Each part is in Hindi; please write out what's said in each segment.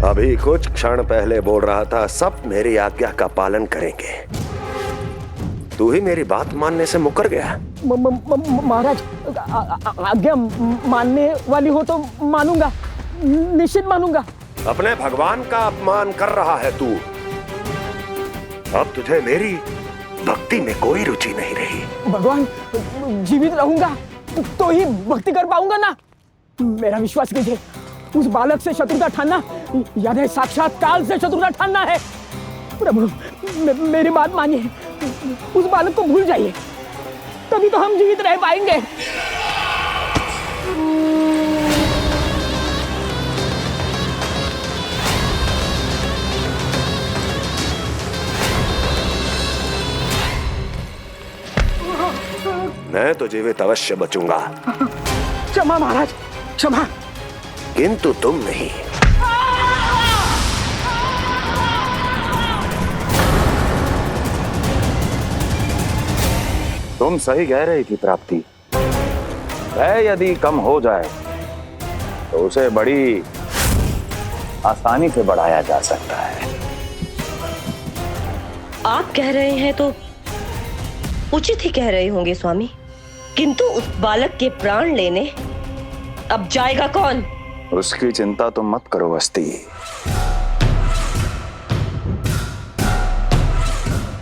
अभी कुछ क्षण पहले बोल रहा था सब मेरी आज्ञा का पालन करेंगे। तू ही मेरी बात मानने से मुकर गया। महाराज, आज्ञा मानने वाली हो तो मानूंगा, निश्चित मानूंगा। अपने भगवान का अपमान कर रहा है तू। अब तुझे मेरी भक्ति में कोई रुचि नहीं रही। भगवान, जीवित रहूंगा तो ही भक्ति कर पाऊंगा ना। मेरा विश्वास कीजिए, उस बालक से शत्रुता ठानना याद है, साक्षात काल से शत्रुता ठानना है। प्रभु, मेरी बात मानिए, उस बालक को भूल जाइए, तभी तो हम जीवित रह पाएंगे। मैं तो जीवित अवश्य बचूंगा। क्षमा महाराज, क्षमा। किंतु तुम नहीं। तुम सही कह रही थी प्राप्ति। भय यदि कम हो जाए तो उसे बड़ी आसानी से बढ़ाया जा सकता है। आप कह रहे हैं तो उचित ही कह रहे होंगे स्वामी, किंतु उस बालक के प्राण लेने अब जाएगा कौन? उसकी चिंता तुम मत करो वस्ती।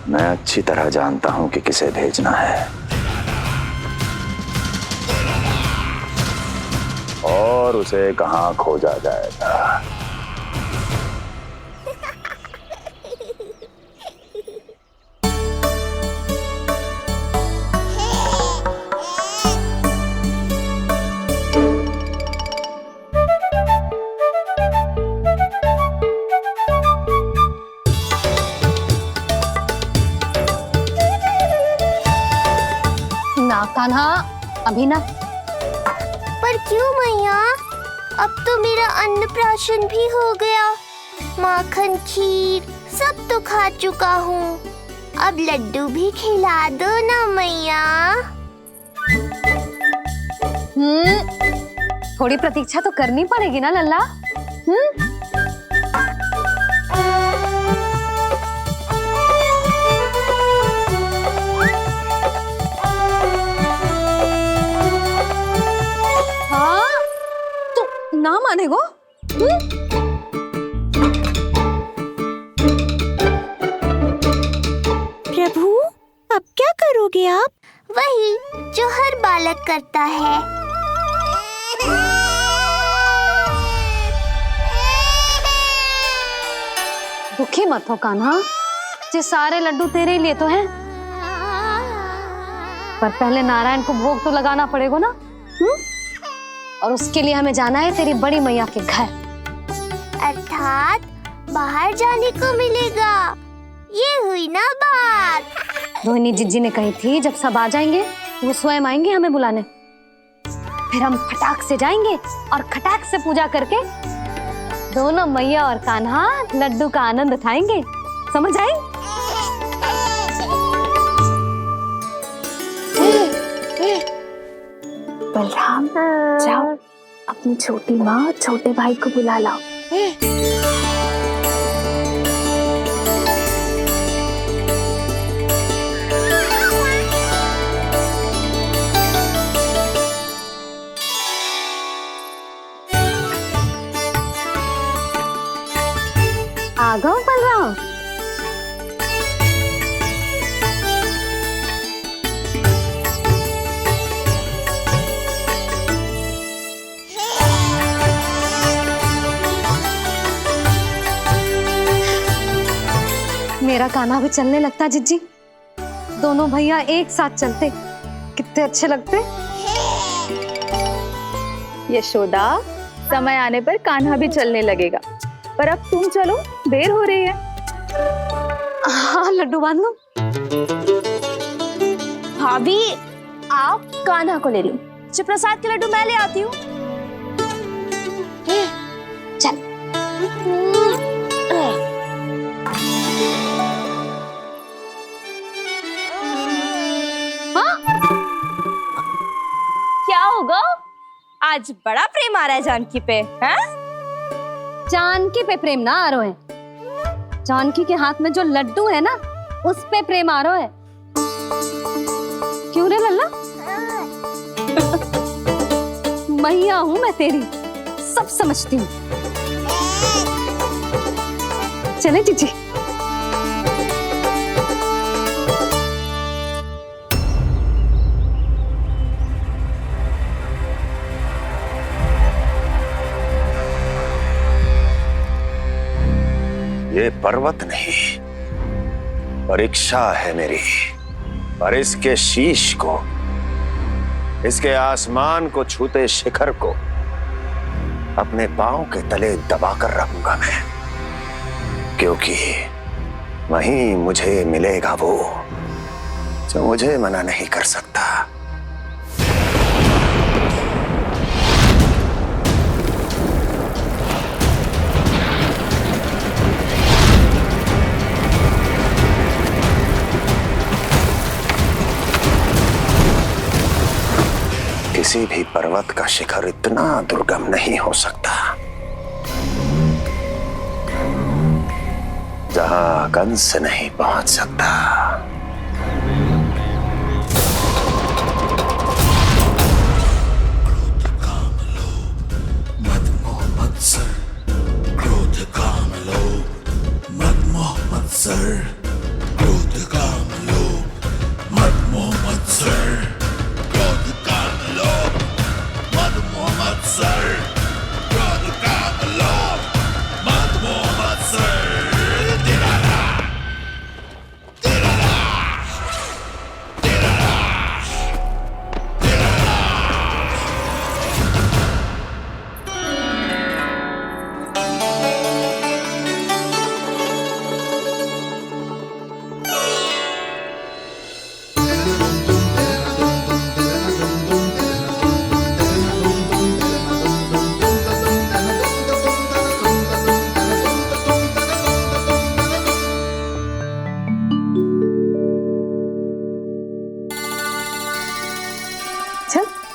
मैं अच्छी तरह जानता हूं कि किसे भेजना है और उसे कहां खोजा जाएगा। कान्हा, अभी ना। पर क्यों मैया? अब तो मेरा अन्नप्राशन भी हो गया, माखन खीर सब तो खा चुका हूँ। अब लड्डू भी खिला दो ना मैया। थोड़ी प्रतीक्षा तो करनी पड़ेगी ना लल्ला। ना मानेगो? प्रभु, अब क्या करोगे आप? वही जो हर बालक करता है। दुखी मत हो कान्हा, ये सारे लड्डू तेरे लिए तो हैं। पर पहले नारायण को भोग तो लगाना पड़ेगा ना। और उसके लिए हमें जाना है तेरी बड़ी मैया के घर। अर्थात बाहर जाने को मिलेगा, ये हुई ना बात। रोहिणी जिज्जी ने कही थी जब सब आ जाएंगे वो स्वयं आएंगे हमें बुलाने। फिर हम फटाक से जाएंगे और खटाक से पूजा करके दोनों मैया और कान्हा लड्डू का आनंद उठाएंगे। समझ आई? बलराम, जाओ अपनी छोटी माँ और छोटे भाई को बुला लाओ। आ गओ बलराम। मेरा कान्हा भी चलने लगता जिज्जी। दोनों भैया एक साथ चलते कितने अच्छे लगते। यशोदा, समय आने पर कान्हा भी चलने लगेगा, पर अब तुम चलो, देर हो रही है। हाँ, लड्डू बांध लो। भाभी, आप कान्हा को ले लो, प्रसाद के लड्डू मैं ले आती हूँ। चल। क्या होगा? आज बड़ा प्रेम आ रहा है जानकी पे, हैं? जानकी पे प्रेम ना आरो है। जानकी के हाथ में जो लड्डू है ना, उस पे प्रेम आरो है। क्यों रे लल्ला? मैया हूं मैं तेरी, सब समझती हूँ। चले जीजी। ये पर्वत नहीं, परीक्षा है मेरी। और इसके शीश को, इसके आसमान को छूते शिखर को अपने पांव के तले दबाकर रखूंगा मैं, क्योंकि वहीं मुझे मिलेगा वो जो मुझे मना नहीं कर सकता। किसी भी पर्वत का शिखर इतना दुर्गम नहीं हो सकता जहां कंस नहीं पहुंच सकता।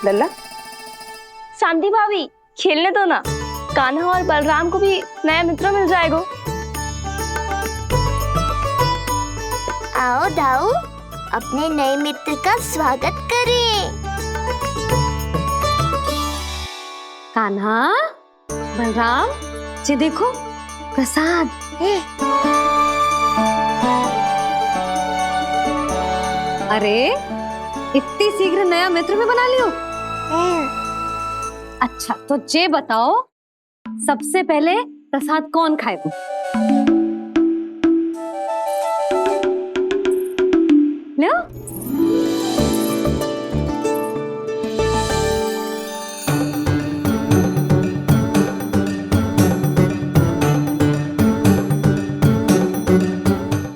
लल्ला, शांति भाभी खेलने दो ना, कान्हा और बलराम को भी नया मित्र मिल जाएगा। आओ दाऊ, अपने नए मित्र का स्वागत करें। कान्हा, बलराम, ये देखो प्रसाद। अरे इतनी शीघ्र नया मित्र भी बना लियो? अच्छा तो ये बताओ, सबसे पहले प्रसाद कौन खाएगा? लो।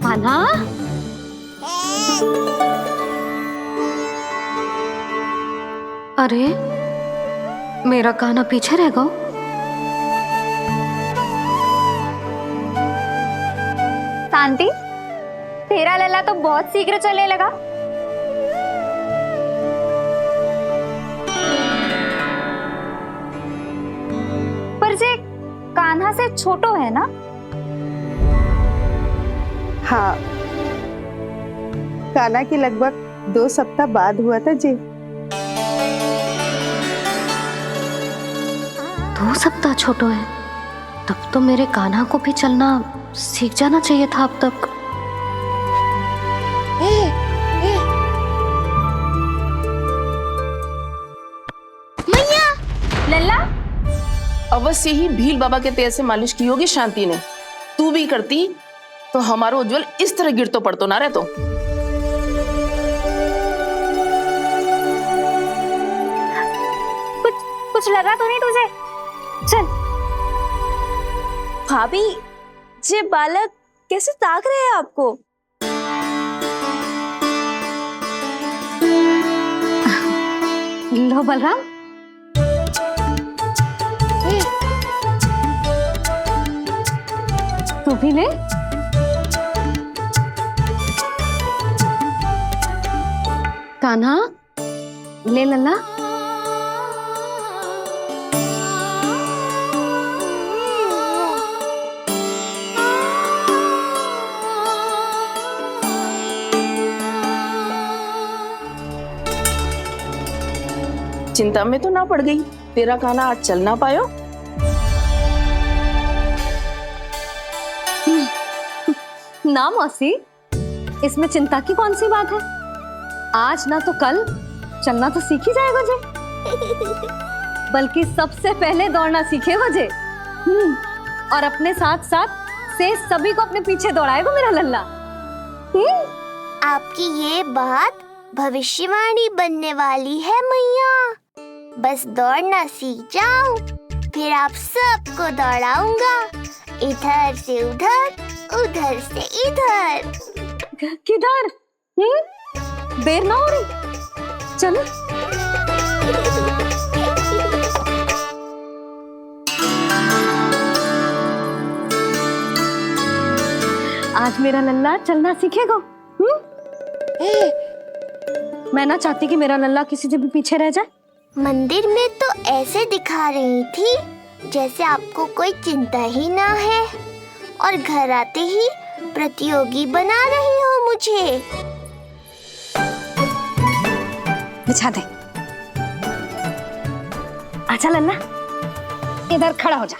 कान्हा, अरे मेरा कान्हा पीछे रह गया। शांति, तेरा लल्ला तो बहुत शीघ्र चलने लगा। पर जे कान्हा से छोटो है ना? हाँ, कान्हा की लगभग 2 सप्ताह बाद हुआ था जी। 2 सप्ताह छोटो है, तब तो मेरे कान्हा को भी चलना सीख जाना चाहिए था अब तक। लल्ला, अवश्य ही भील बाबा के तेल से मालिश की होगी शांति ने। तू भी करती तो हमारा उज्जवल इस तरह गिर तो पड़तो ना रहतो। कुछ लगा तो नहीं तुझे? चल। भाभी, ये बालक कैसे ताक रहे हैं आपको? लो बलराम, तू भी ले। कान्हा, ले लल्ला। चिंता में तो ना पड़ गई, तेरा कान्हा आज चल ना पायो। ना मौसी, इसमें चिंता की कौन सी बात है? आज ना तो कल चलना तो सीख ही जाएगा जे। बल्कि सबसे पहले दौड़ना सीखेगा जे। और अपने साथ साथ से सभी को अपने पीछे दौड़ाएगा मेरा लल्ला। आपकी ये बात भविष्यवाणी बनने वाली है मैया। बस दौड़ना सीख जाऊं, फिर आप सबको दौड़ाऊंगा, इधर से उधर, उधर से इधर। किधर? देर ना हो रही, चलो। आज मेरा लल्ला चलना सीखेगा। मैं ना चाहती कि मेरा लल्ला किसी से भी पीछे रह जाए। मंदिर में तो ऐसे दिखा रही थी जैसे आपको कोई चिंता ही ना है, और घर आते ही प्रतियोगी बना रही हो मुझे। बिछा दे। आजा लल्ला, इधर खड़ा हो जा।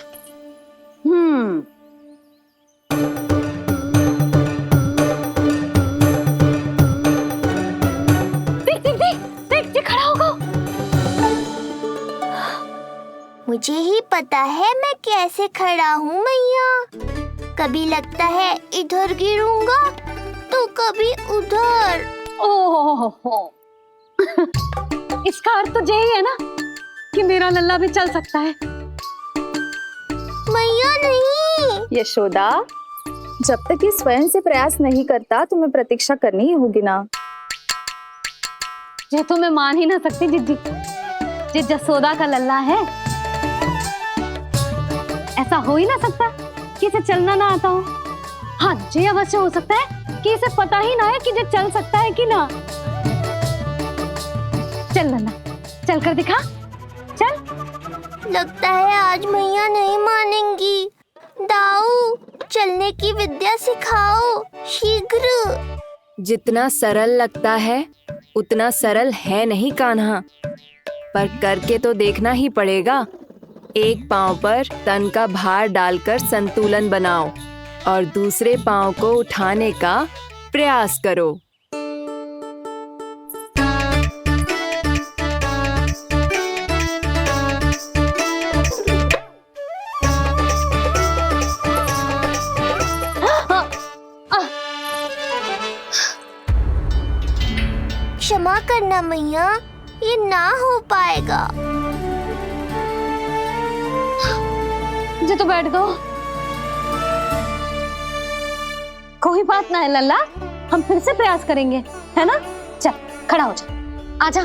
देख खड़ा होगा। मुझे ही पता है मैं कैसे खड़ा हूँ मैया। कभी लगता है इधर गिरूंगा तो कभी उधर। ओह, इसका अर्थ तो यही है ना कि मेरा लल्ला भी चल सकता है। मैया नहीं। यशोदा, जब तक ये स्वयं से प्रयास नहीं करता तुम्हें प्रतीक्षा करनी ही होगी ना। ये तो मैं मान ही ना सकती जिद्दी, जे जसोदा का लल्ला है। ऐसा हो ही ना सकता कि इसे चलना ना आता हो। हाँ, ये अवश्य हो सकता है कि इसे पता ही ना है कि ये चल सकता है कि ना। चल लल्ला, चल कर दिखा, चल। लगता है आज मैया नहीं मानेंगी। दाऊ, चलने की विद्या सिखाओ शीघ्र। जितना सरल लगता है उतना सरल है नहीं कान्हा, पर करके तो देखना ही पड़ेगा। एक पांव पर तन का भार डालकर संतुलन बनाओ और दूसरे पांव को उठाने का प्रयास करो। क्षमा करना मैया, ये ना हो पाएगा। जी तो बैठ गो। कोई बात ना है लल्ला, हम फिर से प्रयास करेंगे, है ना? चल खड़ा हो जा, आजा।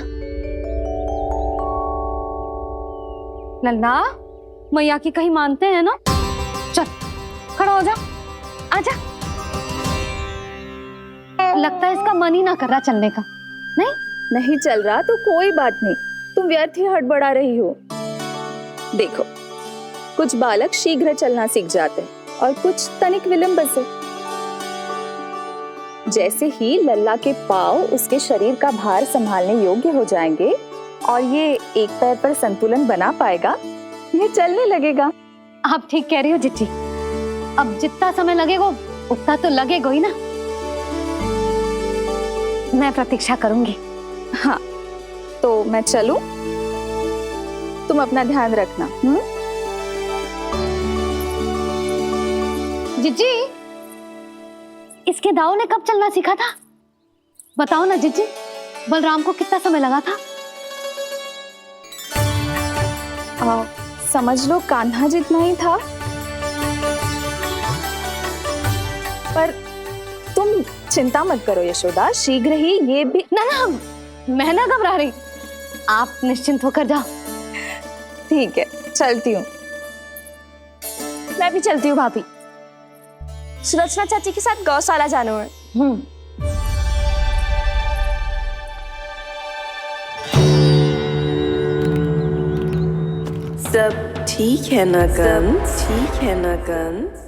लल्ला, मैया की कहीं मानते हैं ना? चल खड़ा हो जा, आजा। लगता है इसका मन ही ना कर रहा चलने का। नहीं चल रहा तो कोई बात नहीं, तुम व्यर्थ ही हड़बड़ा रही हो। देखो, कुछ बालक शीघ्र चलना सीख जाते हैं और कुछ तनिक विलंब से। जैसे ही लल्ला के पांव उसके शरीर का भार संभालने योग्य हो जाएंगे और ये एक पैर पर संतुलन बना पाएगा, ये चलने लगेगा। आप ठीक कह रही हो जिज्जी। अब जितना समय लगेगा उतना तो लगेगा ही ना। मैं प्रतीक्षा करूंगी। हाँ, तो मैं चलूं? तुम अपना ध्यान रखना। जिज्जी, इसके दाऊ ने कब चलना सीखा था? बताओ ना जिज्जी, बलराम को कितना समय लगा था? समझ लो कान्हा जितना ही था। पर तुम चिंता मत करो यशोदा, शीघ्र ही ये भी। ना, मैं ना घबरा रही, आप निश्चिंत होकर जाओ। ठीक है, चलती हूँ। मैं भी चलती हूँ भाभी। सुलोचना चाची के साथ गौशाला जाना है। सब ठीक है ना कंस? ठीक है ना कंस?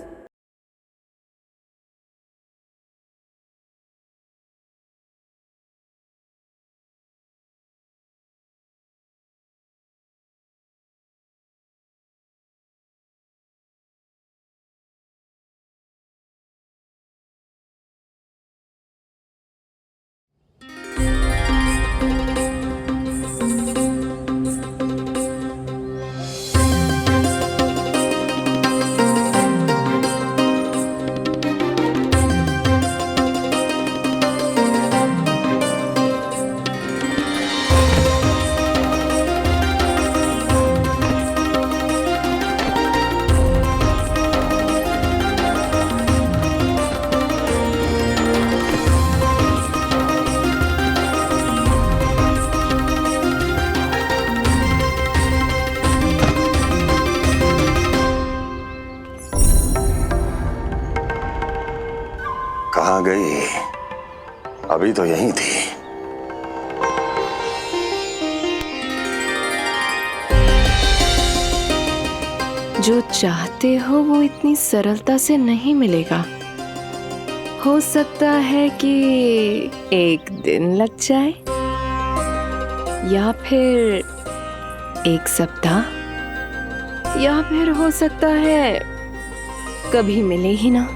कहाँ गई? अभी तो यहीं थी। जो चाहते हो वो इतनी सरलता से नहीं मिलेगा। हो सकता है कि एक दिन लग जाए या फिर एक सप्ताह, या फिर हो सकता है कभी मिले ही ना।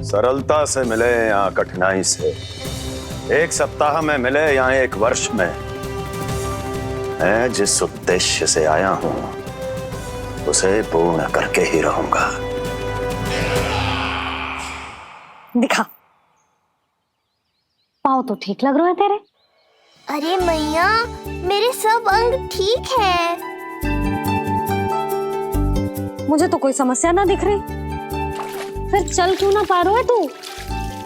सरलता से मिले या कठिनाई से, एक सप्ताह में मिले या एक वर्ष में, मैं जिस उद्देश्य से आया हूं उसे पूर्ण करके ही रहूंगा। दिखा, पाँव तो ठीक लग रहे हैं तेरे। अरे मैया, मेरे सब अंग ठीक है। मुझे तो कोई समस्या ना दिख रही। फिर चल क्यों ना पा रहा है तू?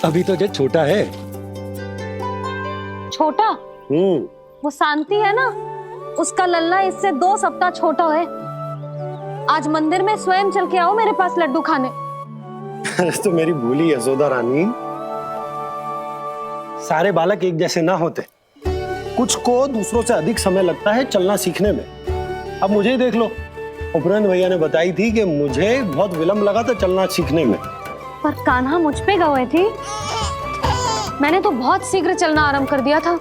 अभी तो जो छोटा है। छोटा? वो शांति है ना, उसका लल्ला इससे 2 सप्ताह छोटा है। आज मंदिर में स्वयं चल के आओ मेरे पास लड्डू खाने। तो मेरी भूली यशोदा रानी, सारे बालक एक जैसे ना होते। कुछ को दूसरों से अधिक समय लगता है चलना सीखने में। अब मुझे ही देख लो, उपरांत भैया ने बताई थी कि मुझे बहुत विलंब लगा था चलना सीखने में। पर कान्हा मुझ पे गए थी, मैंने तो बहुत शीघ्र चलना आरंभ कर दिया था।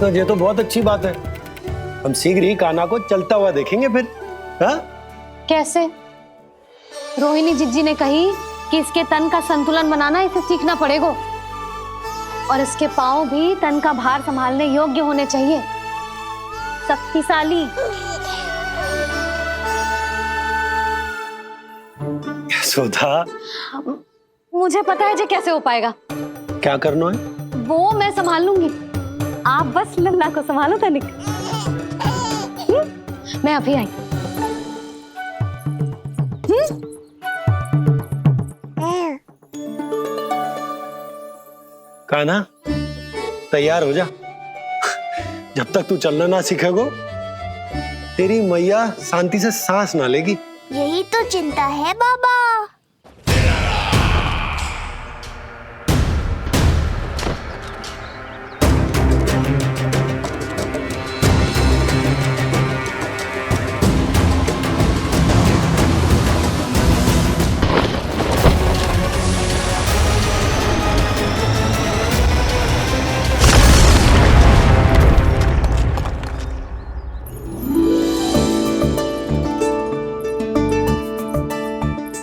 ये तो बहुत अच्छी बात है। हम शीघ्र ही कान्हा को चलता हुआ देखेंगे फिर। हाँ? कैसे? रोहिणी जिज्जी ने कही कि इसके तन का संतुलन बनाना इसे सीखना पड़ेगा, और इसके पांव भी तन का भार संभालने योग्य होने चाहिए, शक्तिशाली। यशोदा, मुझे पता है जे कैसे हो पाएगा। क्या करना है? वो मैं संभाल लूंगी, आप बस लल्ला को संभालो तनिक। मैं अभी आई। कान्हा, तैयार हो जा। जब तक तू चलना ना सीखेगो, तेरी मैया शांति से सांस ना लेगी। यही तो चिंता है बाबा।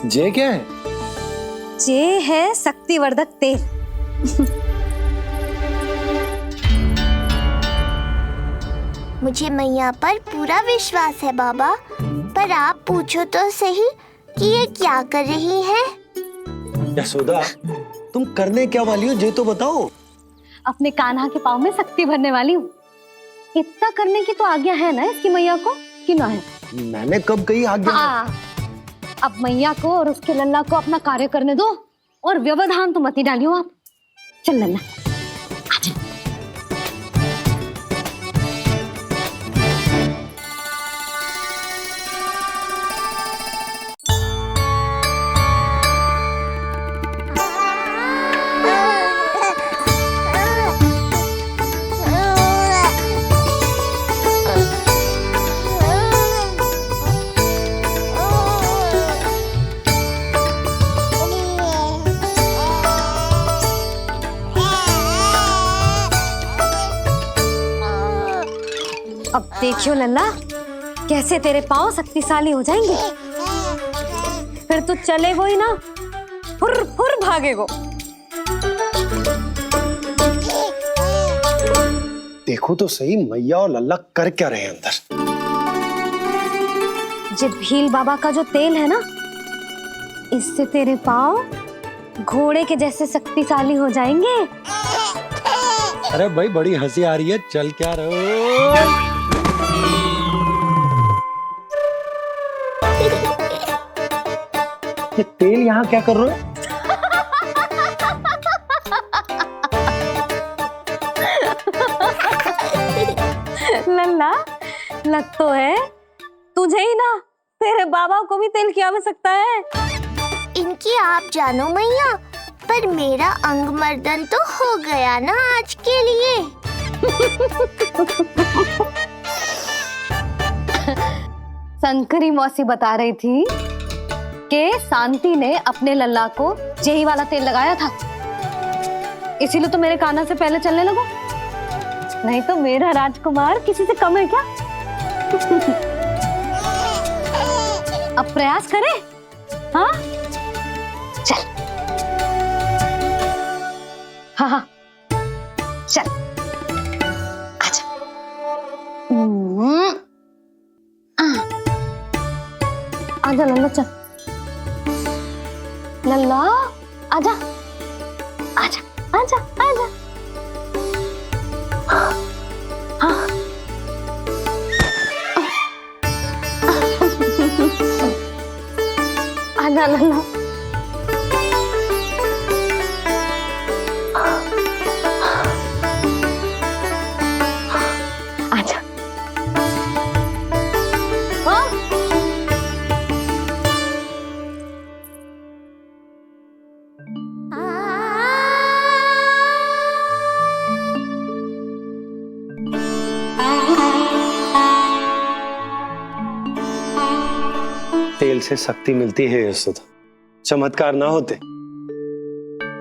जे क्या है? जे है शक्तिवर्धक तेल। मुझे मैया पर पूरा विश्वास है बाबा, पर आप पूछो तो सही कि ये क्या कर रही है। यशोदा, तुम करने क्या वाली हो ये तो बताओ। अपने कान्हा के पाँव में शक्ति भरने वाली हूँ। इतना करने की तो आज्ञा है ना इसकी मैया को, कि ना है? मैंने कब कही आज्ञा? हाँ, अब मैया को और उसके लल्ला को अपना कार्य करने दो, और व्यवधान तो मत ही डालियो आप। चल लल्ला, आजा। अब देखियो लल्ला, कैसे तेरे पांव शक्तिशाली हो जाएंगे। फिर तू चलेगो ही ना, फुर फुर भागेगो। देखो तो सही, मैया और लल्ला कर क्या रहे हैं अंदर। ये भील बाबा का जो तेल है ना, इससे तेरे पांव घोड़े के जैसे शक्तिशाली हो जाएंगे। अरे भाई, बड़ी हंसी आ रही है, चल क्या रहो। ये तेल यहाँ क्या कर रहे हो? लल्ला लग तो है तुझे ही ना, तेरे बाबा को भी तेल की आवश्यकता है। इनकी आप जानो मैया, पर मेरा अंग मर्दन तो हो गया ना आज के लिए। शंकरी मौसी बता रही थी कि शांति ने अपने लल्ला को यही वाला तेल लगाया था, इसीलिए तो मेरे कान्हा से पहले चलने लगो, नहीं तो मेरा राजकुमार किसी से कम है क्या? अब प्रयास करें, हाँ चल, हाँ चल आजा। आजा लल्ला, चल लल्ला, आजा आजा आजा आजा। हाँ आजा लल्ला। आजा। हाँ तेल से शक्ति मिलती है यशोदा, चमत्कार ना होते,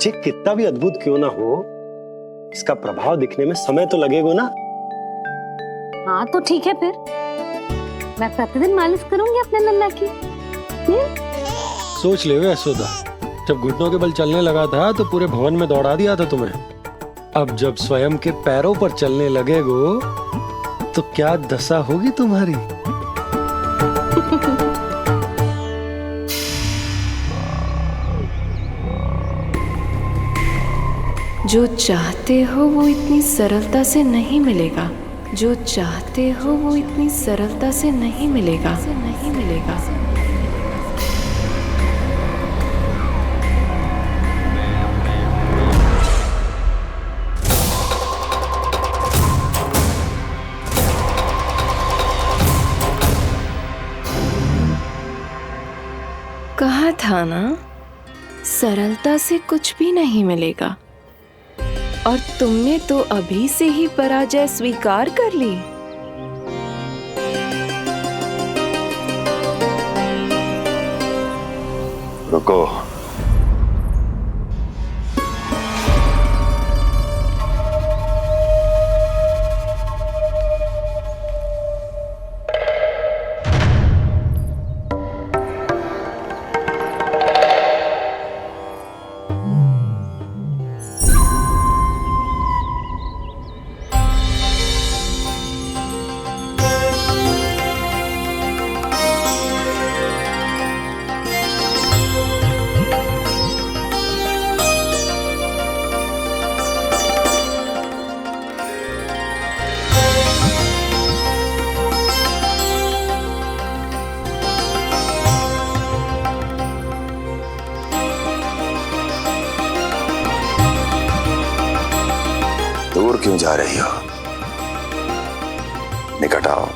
जी कितना भी अद्भुत क्यों ना हो, इसका प्रभाव दिखने में समय तो लगेगा ना। हाँ तो ठीक है, फिर मैं प्रतिदिन मालिश करूंगी अपने लल्ला की। सोच ले यशोदा, जब घुटनों के बल चलने लगा था तो पूरे भवन में दौड़ा दिया था तुम्हें, अब जब स्वयं के पैरों पर चलने लगेगो तो क्या दशा होगी तुम्हारी। जो चाहते हो वो इतनी सरलता से नहीं मिलेगा, जो चाहते हो वो इतनी सरलता से नहीं मिलेगा, नहीं मिलेगा। कहा था ना, सरलता से कुछ भी नहीं मिलेगा, और तुमने तो अभी से ही पराजय स्वीकार कर ली। रुको, दूर क्यों जा रही हो? निकट आओ।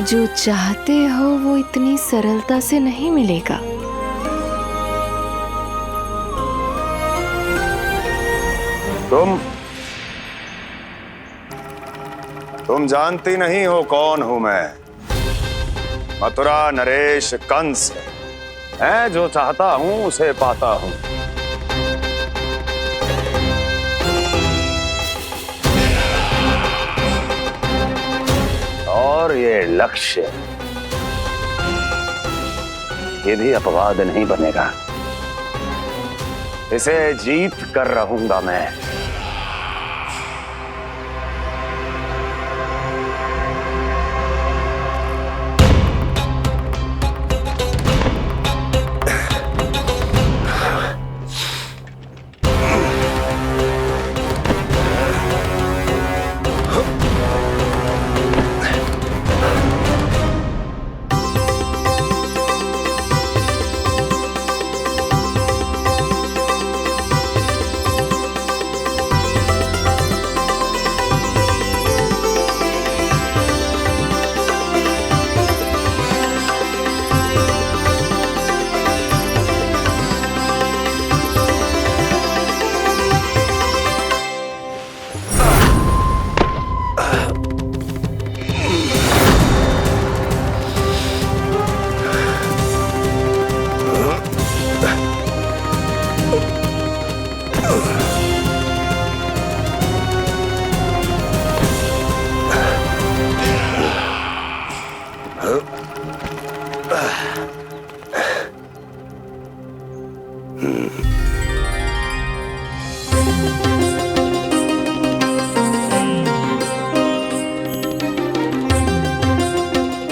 जो चाहते हो वो इतनी सरलता से नहीं मिलेगा। तुम जानती नहीं हो कौन हूं मैं। मथुरा नरेश कंस है, जो चाहता हूं उसे पाता हूं। और ये लक्ष्य, ये भी अपवाद नहीं बनेगा, इसे जीत कर रहूंगा मैं।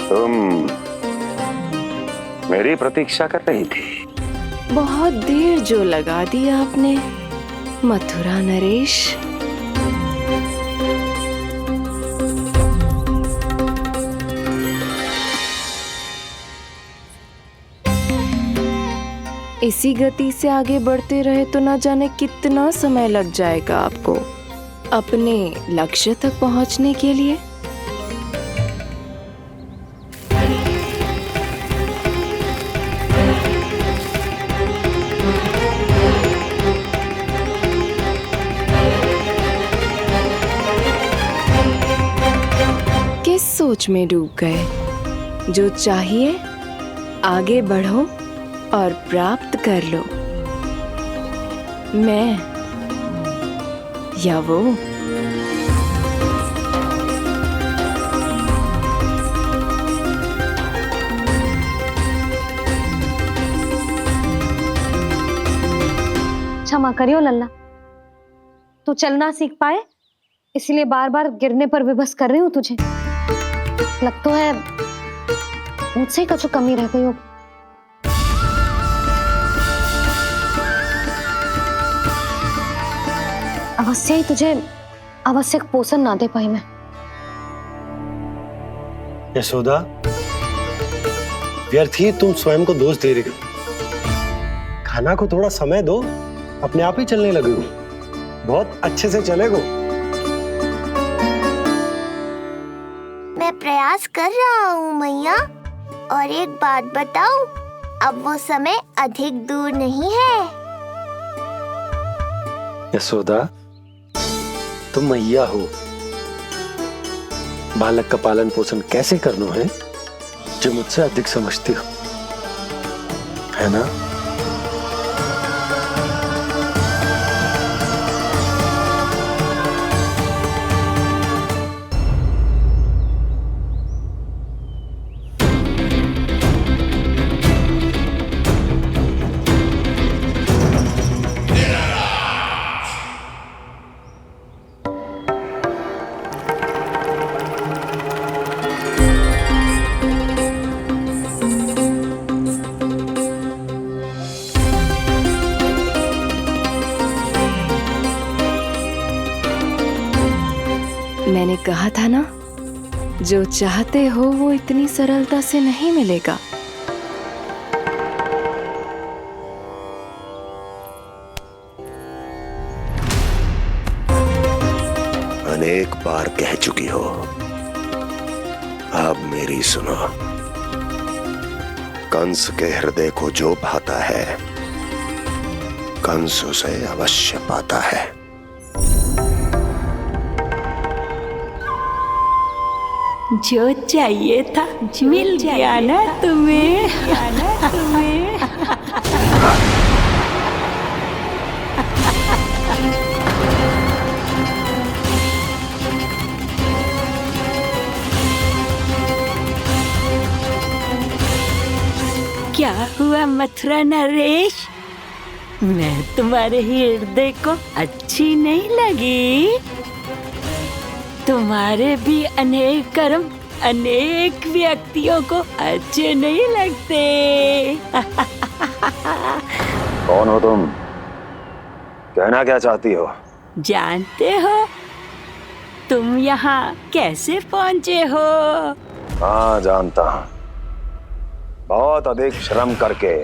तुम मेरी प्रतीक्षा कर रही थी। बहुत देर जो लगा दी आपने मथुरा नरेश। इसी गति से आगे बढ़ते रहे तो ना जाने कितना समय लग जाएगा आपको अपने लक्ष्य तक पहुंचने के लिए। किस सोच में डूब गए? जो चाहिए आगे बढ़ो और प्राप्त कर लो। मैं या वो? क्षमा करियो लल्ला, तू चलना सीख पाए इसलिए बार बार गिरने पर विवश कर रही हूँ तुझे। लगता है मुझसे कछु कमी रह गई हो। अवश्य ही तुझे आवश्यक पोषण ना दे पाई मैं। यशोदा, व्यर्थ ही तुम स्वयं को दोष दे रही हो। खाना को थोड़ा समय दो, अपने आप ही चलने लगेगो, बहुत अच्छे से चलेगो। मैं प्रयास कर रहा हूँ मैया, और एक बात बताऊं, अब वो समय अधिक दूर नहीं है। यशोदा, तुम मैया हो, बालक का पालन पोषण कैसे करना है जो मुझसे अधिक समझती हो, है ना? मैंने कहा था ना, जो चाहते हो वो इतनी सरलता से नहीं मिलेगा। अनेक बार कह चुकी हो, अब मेरी सुनो। कंस के हृदय को जो भाता है, कंस उसे अवश्य पाता है। जो चाहिए था मिल गया ना तुम्हें। क्या हुआ मथुरा नरेश, मैं तुम्हारे हृदय को अच्छी नहीं लगी? तुम्हारे भी अनेक कर्म अनेक व्यक्तियों को अच्छे नहीं लगते। कौन हो तुम? कहना क्या चाहती हो? जानते हो तुम यहाँ कैसे पहुँचे हो? हाँ, जानता हूँ। बहुत अधिक श्रम करके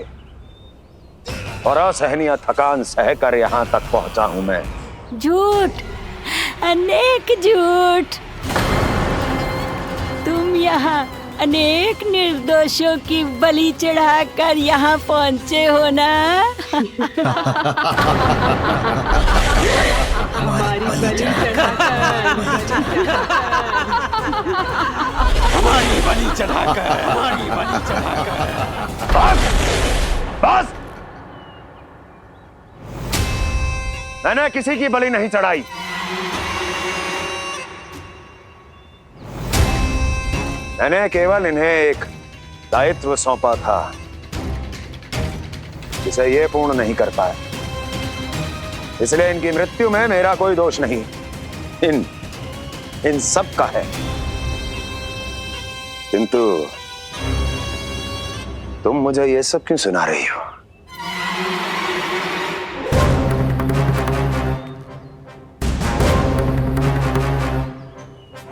और असहनीय थकान सहकर यहाँ तक पहुँचा हूँ मैं। झूठ, अनेक झूठ। तुम यहाँ अनेक निर्दोषों की बलि चढ़ाकर यहाँ पहुँचे हो ना? हमारी बलि चढ़ाकर, हमारी बलि चढ़ाकर। बस, बस। मैंने किसी की बलि नहीं चढ़ाई। मैंने केवल इन्हें एक दायित्व सौंपा था जिसे ये पूर्ण नहीं कर पाए, इसलिए इनकी मृत्यु में मेरा कोई दोष नहीं, इन सब का है। किंतु तुम मुझे ये सब क्यों सुना रही हो?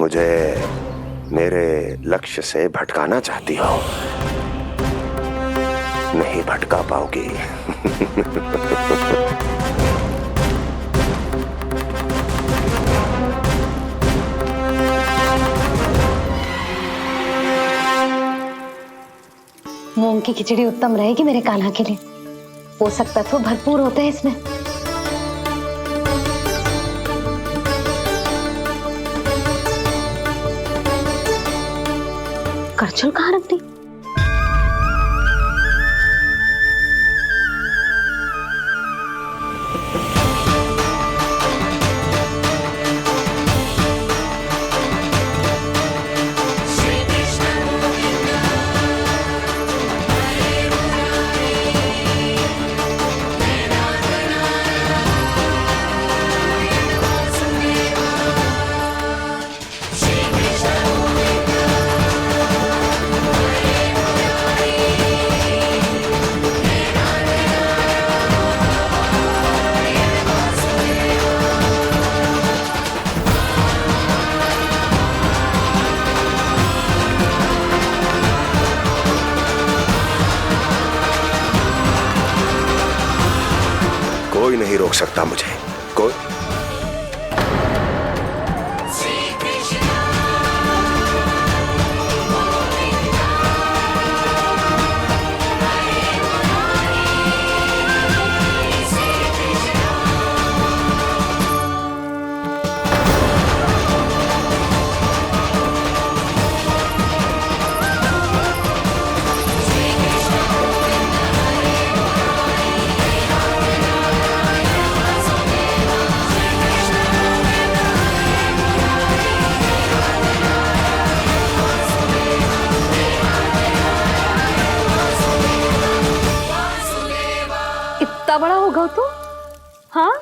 मुझे मेरे लक्ष्य से भटकाना चाहती हो? नहीं भटका पाओगी। मूंग की खिचड़ी उत्तम रहेगी मेरे कान्हा के लिए। पोषक तत्व भरपूर होते हैं इसमें। करछुल कहाँ रख दी? कोई नहीं रोक सकता मुझे, कोई। इतना बड़ा हो गया तू? हाँ,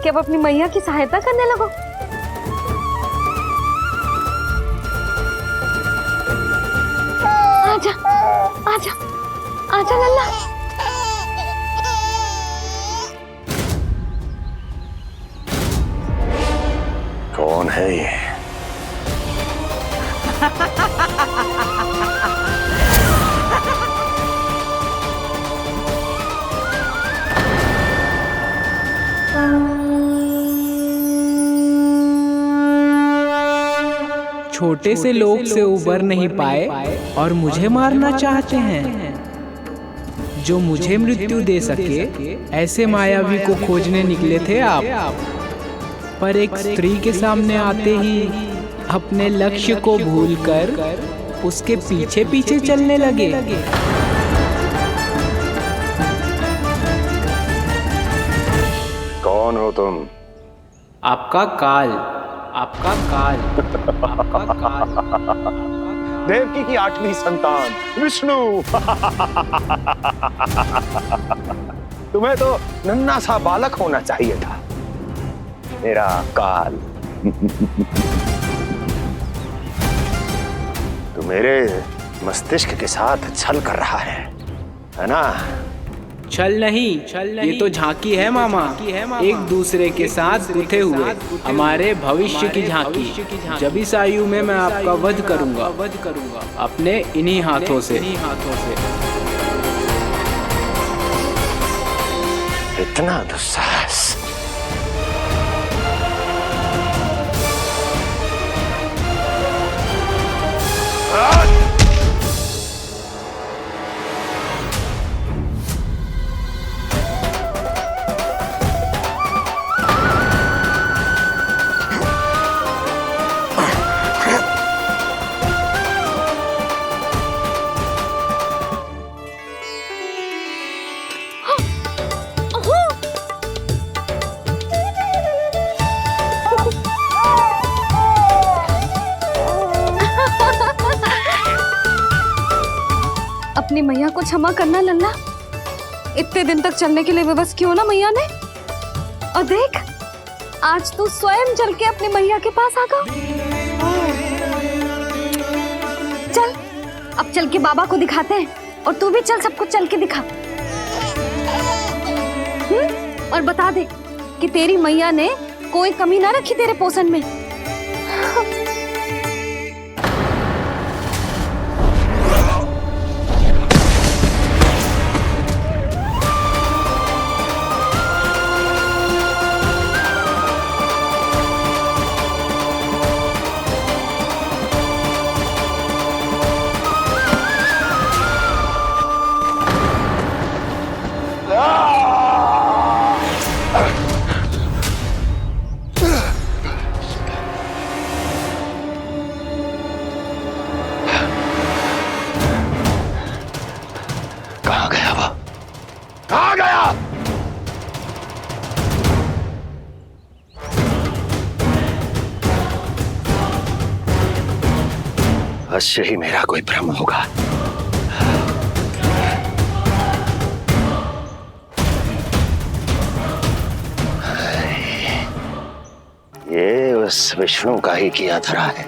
कि अब अपनी मैया की सहायता करने लगो। आजा, आजा, आजा लल्ला। कौन है ये? छोटे से लोग से उबर नहीं पाए और मुझे मारना चाहते हैं। जो मुझे मृत्यु दे सके ऐसे मायावी को खोजने निकले थे आप, पर एक स्त्री के सामने आते ही अपने लक्ष्य को भूलकर उसके पीछे पीछे चलने लगे। कौन हो तुम? आपका काल, आपका काल, आपका काल। देवकी की 8वीं संतान विष्णु। तुम्हें तो नन्हा सा बालक होना चाहिए था, मेरा काल। तू मेरे मस्तिष्क के साथ छल कर रहा है ना? छल नहीं, ये तो झांकी है मामा। एक दूसरे के साथ गुथे हुए हमारे भविष्य की झांकी। जब इस आयु में मैं आपका वध करूंगा अपने इन्हीं हाथों से। इतना दुस्साहस! अपनी मैया को क्षमा करना लल्ला। इतने दिन तक चलने के लिए विवश क्यों ना मैया ने। और देख, आज तू स्वयं चल के अपनी मैया के पास आ गया। चल, अब चल के बाबा को दिखाते हैं, और तू भी चल, सबको चल के दिखा। और बता दे कि तेरी मैया ने कोई कमी ना रखी तेरे पोषण में। अवश्य ही मेरा कोई भ्रम होगा। ये उस विष्णु का ही किया धरा है।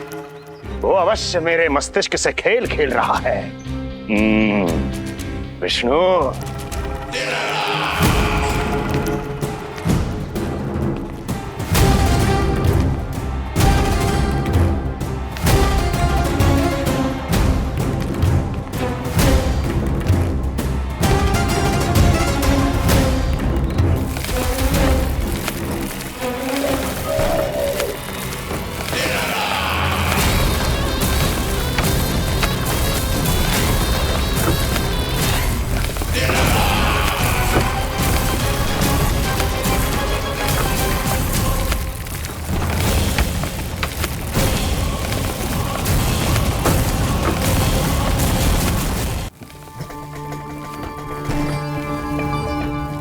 वो अवश्य मेरे मस्तिष्क से खेल खेल रहा है। विष्णु,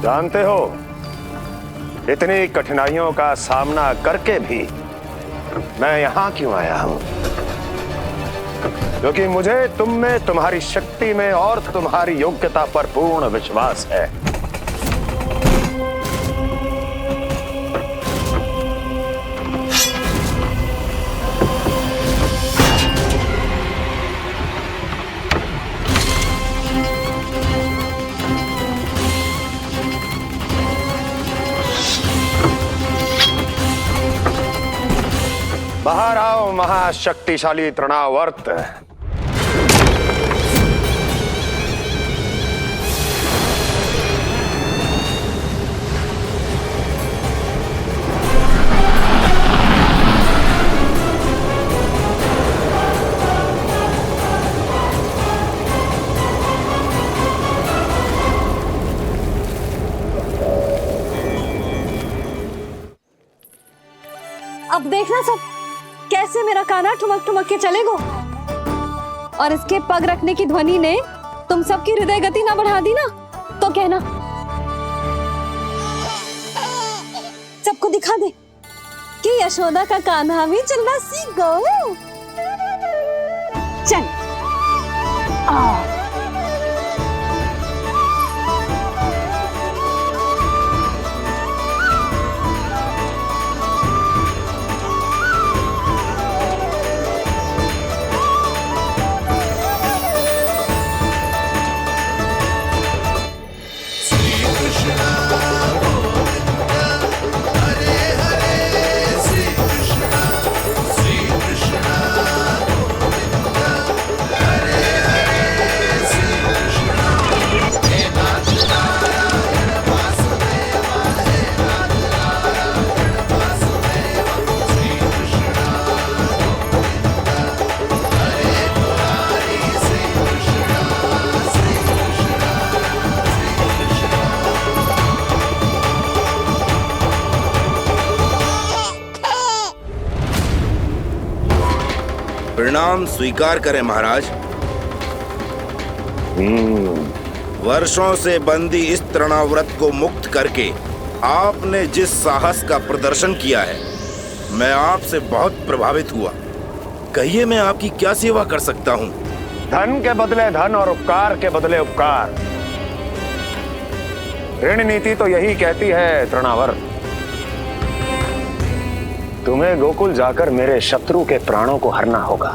जानते हो, इतनी कठिनाइयों का सामना करके भी मैं यहां क्यों आया हूं? क्योंकि मुझे तुम में, तुम्हारी शक्ति में और तुम्हारी योग्यता पर पूर्ण विश्वास है। बाहर आओ महाशक्तिशाली तृणावर्त। अब देखना सब कैसे मेरा कान्हा ठुमक ठुमक के चलेगो। और इसके पग रखने की ध्वनि ने तुम सबकी हृदय गति ना बढ़ा दी ना, तो कहना। सबको दिखा दे कि यशोदा का कान्हा भी चलना सीख गो। चल प्रणाम स्वीकार करें महाराज। वर्षों से बंदी इस तृणाव्रत को मुक्त करके आपने जिस साहस का प्रदर्शन किया है, मैं आपसे बहुत प्रभावित हुआ। कहिए मैं आपकी क्या सेवा कर सकता हूँ? धन के बदले धन और उपकार के बदले उपकार। ऋण नीति तो यही कहती है तृणावर्त। तुम्हें गोकुल जाकर मेरे शत्रु के प्राणों को हरना होगा।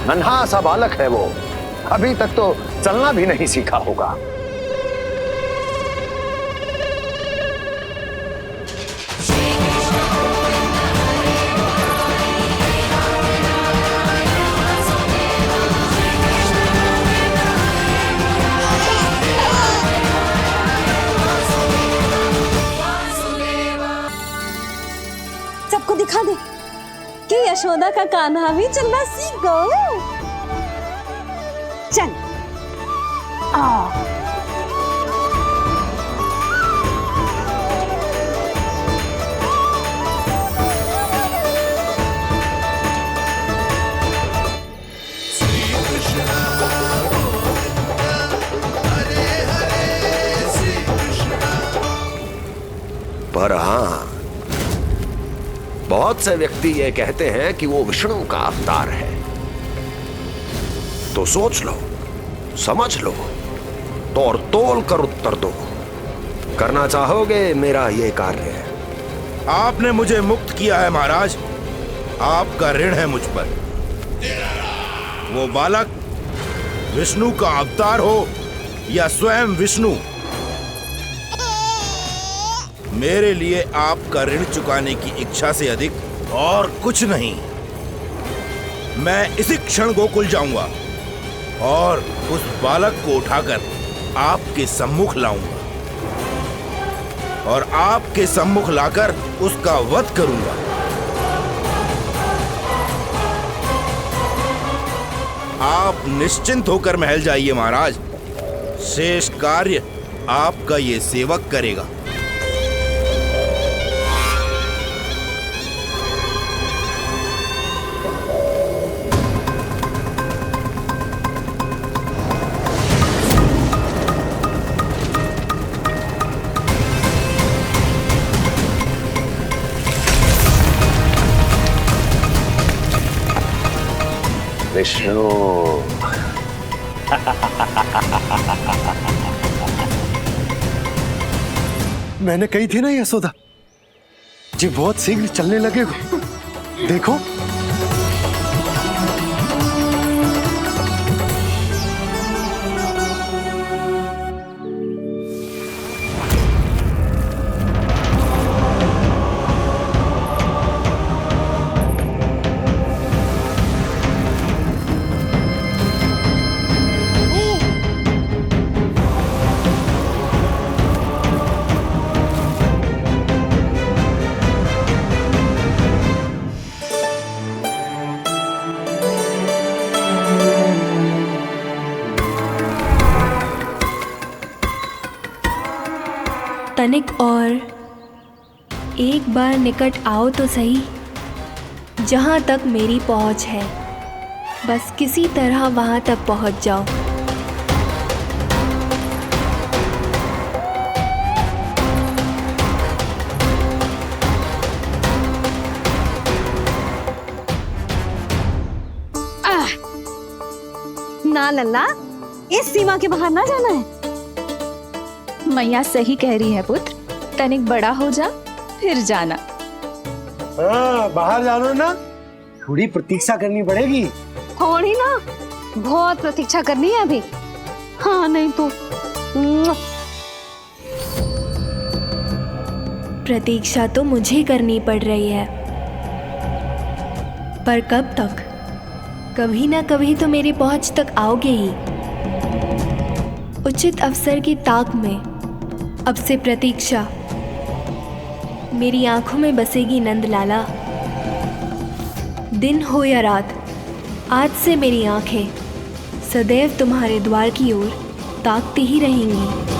नन्हा सा बालक है वो, अभी तक तो चलना भी नहीं सीखा होगा। सबको दिखा दे कि यशोदा का कान्हा भी चलना सीख गो। चल आ पर हाँ, बहुत से व्यक्ति ये कहते हैं कि वो विष्णु का अवतार है। तो सोच लो, समझ लो, तोड़ तोल कर उत्तर दो। करना चाहोगे मेरा ये कार्य? आपने मुझे मुक्त किया है महाराज, आपका ऋण है मुझ पर। वो बालक विष्णु का अवतार हो या स्वयं विष्णु, मेरे लिए आपका ऋण चुकाने की इच्छा से अधिक और कुछ नहीं। मैं इसी क्षण गोकुल जाऊंगा और उस बालक को उठाकर आपके सम्मुख लाऊंगा और आपके सम्मुख लाकर उसका वध करूंगा। आप निश्चिंत होकर महल जाइए महाराज, शेष कार्य आपका ये सेवक करेगा। विष्णु मैंने कही थी ना यशोदा जी, बहुत शीघ्र चलने लगे हो। देखो तनिक और एक बार निकट आओ तो सही, जहाँ तक मेरी पहुँच है, बस किसी तरह वहाँ तक पहुँच जाओ। ना लल्ला, इस सीमा के बाहर ना जाना है। मैया सही कह रही है पुत्र, तनिक बड़ा हो जा फिर जाना। हाँ, बाहर जाना ना, थोड़ी प्रतीक्षा करनी पड़ेगी। थोड़ी ना, बहुत प्रतीक्षा करनी है अभी। हाँ नहीं तो प्रतीक्षा तो मुझे करनी पड़ रही है, पर कब तक? कभी ना कभी तो मेरी पहुंच तक आओगे ही। उचित अवसर की ताक में अब से प्रतीक्षा मेरी आंखों में बसेगी नंदलाला। दिन हो या रात, आज से मेरी आंखें सदैव तुम्हारे द्वार की ओर ताकती ही रहेंगी।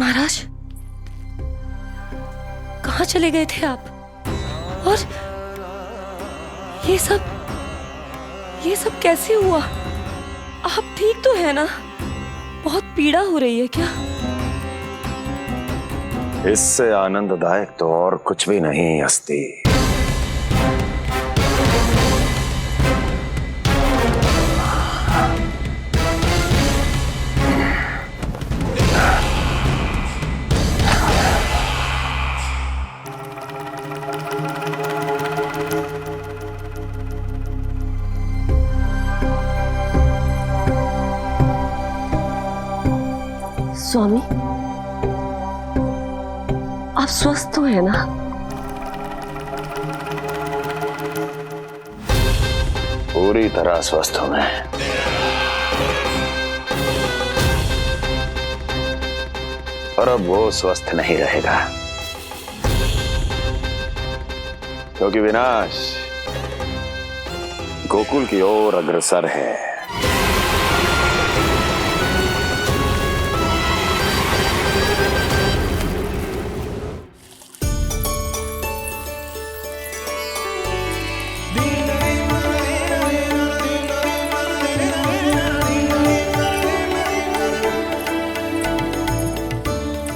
महाराज, कहाँ चले गए थे आप? और ये सब कैसे हुआ? आप ठीक तो है ना? बहुत पीड़ा हो रही है क्या? इससे आनंददायक तो और कुछ भी नहीं अस्ति। स्वामी, आप स्वस्थ तो है ना? पूरी तरह स्वस्थ हूं मैं। और अब वो स्वस्थ नहीं रहेगा, क्योंकि विनाश गोकुल की ओर अग्रसर है।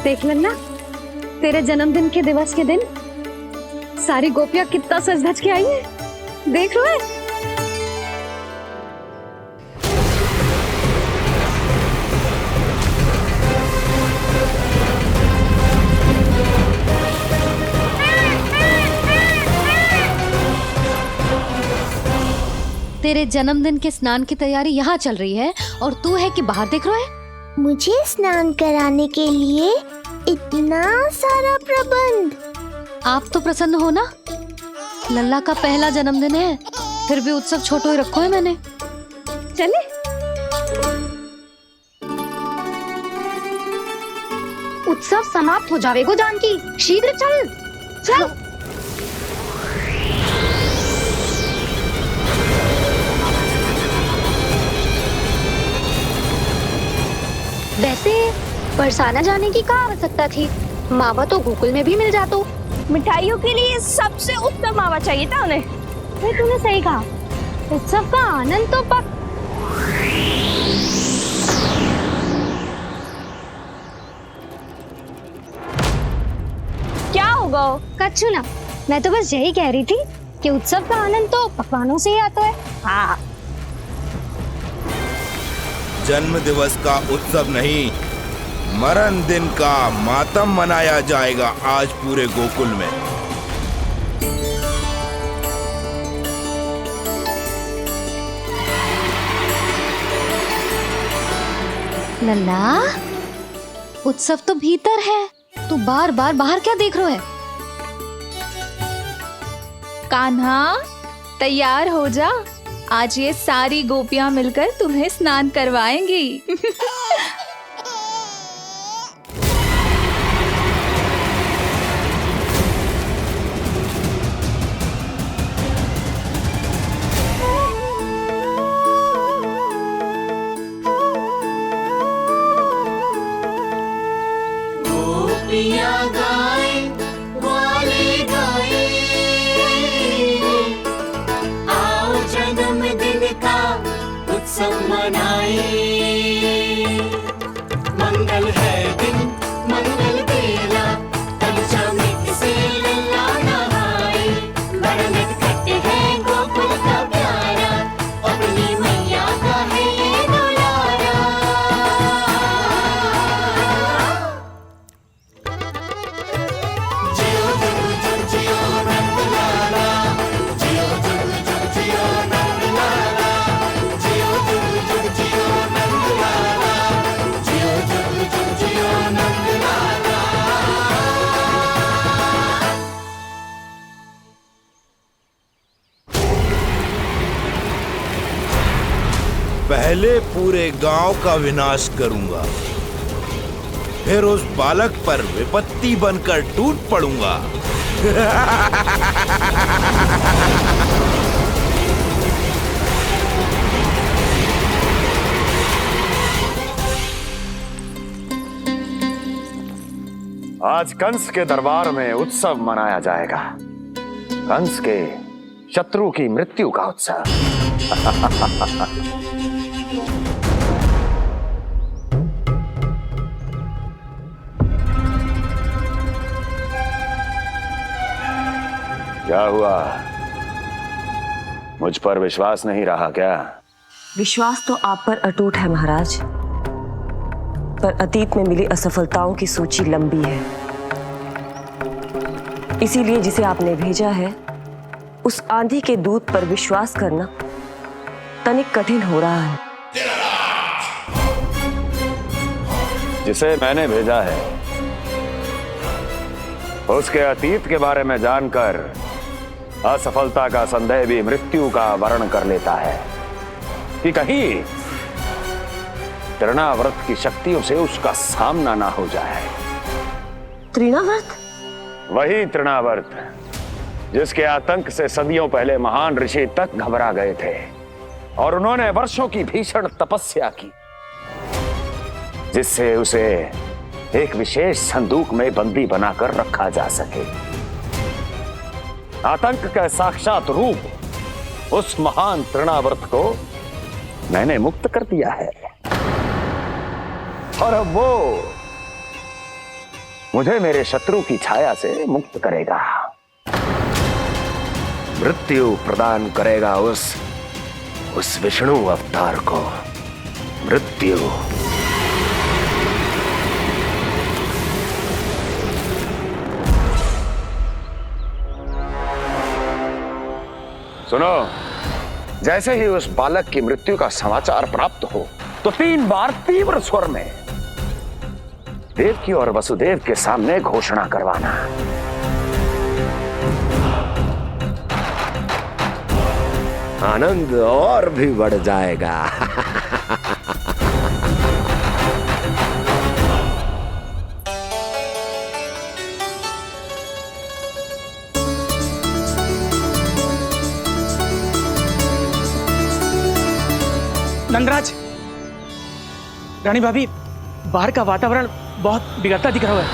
देख लेना, तेरे जन्मदिन के दिवस के दिन सारी गोपियां कितना सज धज के आई है। देख रहे हैं? तेरे जन्मदिन के स्नान की तैयारी यहाँ चल रही है और तू है कि बाहर देख रहे हैं? मुझे स्नान कराने के लिए इतना सारा प्रबंध। आप तो प्रसन्न हो ना? लल्ला का पहला जन्मदिन है, फिर भी उत्सव छोटो ही रखो है मैंने। चले? उत्सव समाप्त हो जाएगा जानकी, शीघ्र चल। चल। वैसे बरसाना जाने की क्या आवश्यकता थी? मावा तो गोकुल में भी मिल जातो। मिठाइयों के लिए सबसे उत्तम मावा चाहिए था उन्हें। भाई तूने सही कहा, उत्सव का आनंद तो क्या होगा? कच्छू ना, मैं तो बस यही कह रही थी कि उत्सव का आनंद तो पकवानों से ही आता है। हाँ। जन्म दिवस का उत्सव नहीं, मरण दिन का मातम मनाया जाएगा आज पूरे गोकुल में। लल्ला, उत्सव तो भीतर है, तू बार बार बाहर क्या देख रहा है? कान्हा, तैयार हो जा, आज ये सारी गोपियां मिलकर तुम्हें स्नान करवाएंगी। मंगल है दिन, मंगल बेला, पंचा में किसे लल्ला नहाए। बड़ा नटखट है गोकुल का प्यारा, अपनी मैया का है ये दुलारा। जियो जुग जुग जियो नंद लाला, जियो जुग जुग जियो नंद लाला, जियो जुग जुग जियो नंद लाला, जियो जुग जुग जियो नंद लाला। पहले पूरे गांव का विनाश करूंगा, फिर उस बालक पर विपत्ति बनकर टूट पड़ूंगा। आज कंस के दरबार में उत्सव मनाया जाएगा, कंस के शत्रु की मृत्यु का उत्सव। क्या हुआ, मुझ पर विश्वास नहीं रहा क्या? विश्वास तो आप पर अटूट है महाराज, पर अतीत में मिली असफलताओं की सूची लंबी है। इसीलिए जिसे आपने भेजा है उस आंधी के दूत पर विश्वास करना तनिक कठिन हो रहा है। जिसे मैंने भेजा है उसके अतीत के बारे में जानकर असफलता का संदेह भी मृत्यु का वर्ण कर लेता है कि कहीं तृणाव्रत की शक्तियों से उसका सामना ना हो जाए। तृणाव्रत? वही तृणाव्रत जिसके आतंक से सदियों पहले महान ऋषि तक घबरा गए थे और उन्होंने वर्षों की भीषण तपस्या की, जिससे उसे एक विशेष संदूक में बंदी बनाकर रखा जा सके। आतंक का साक्षात रूप उस महान तृणाव्रत को मैंने मुक्त कर दिया है और अब वो मुझे मेरे शत्रु की छाया से मुक्त करेगा, मृत्यु प्रदान करेगा उस विष्णु अवतार को मृत्यु। सुनो, जैसे ही उस बालक की मृत्यु का समाचार प्राप्त हो तो 3 बार तीव्र स्वर में देवकी और वसुदेव के सामने घोषणा करवाना। आनंद और भी बढ़ जाएगा। नंदराज, रानी भाभी, बाहर का वातावरण बहुत बिगड़ता दिख रहा है।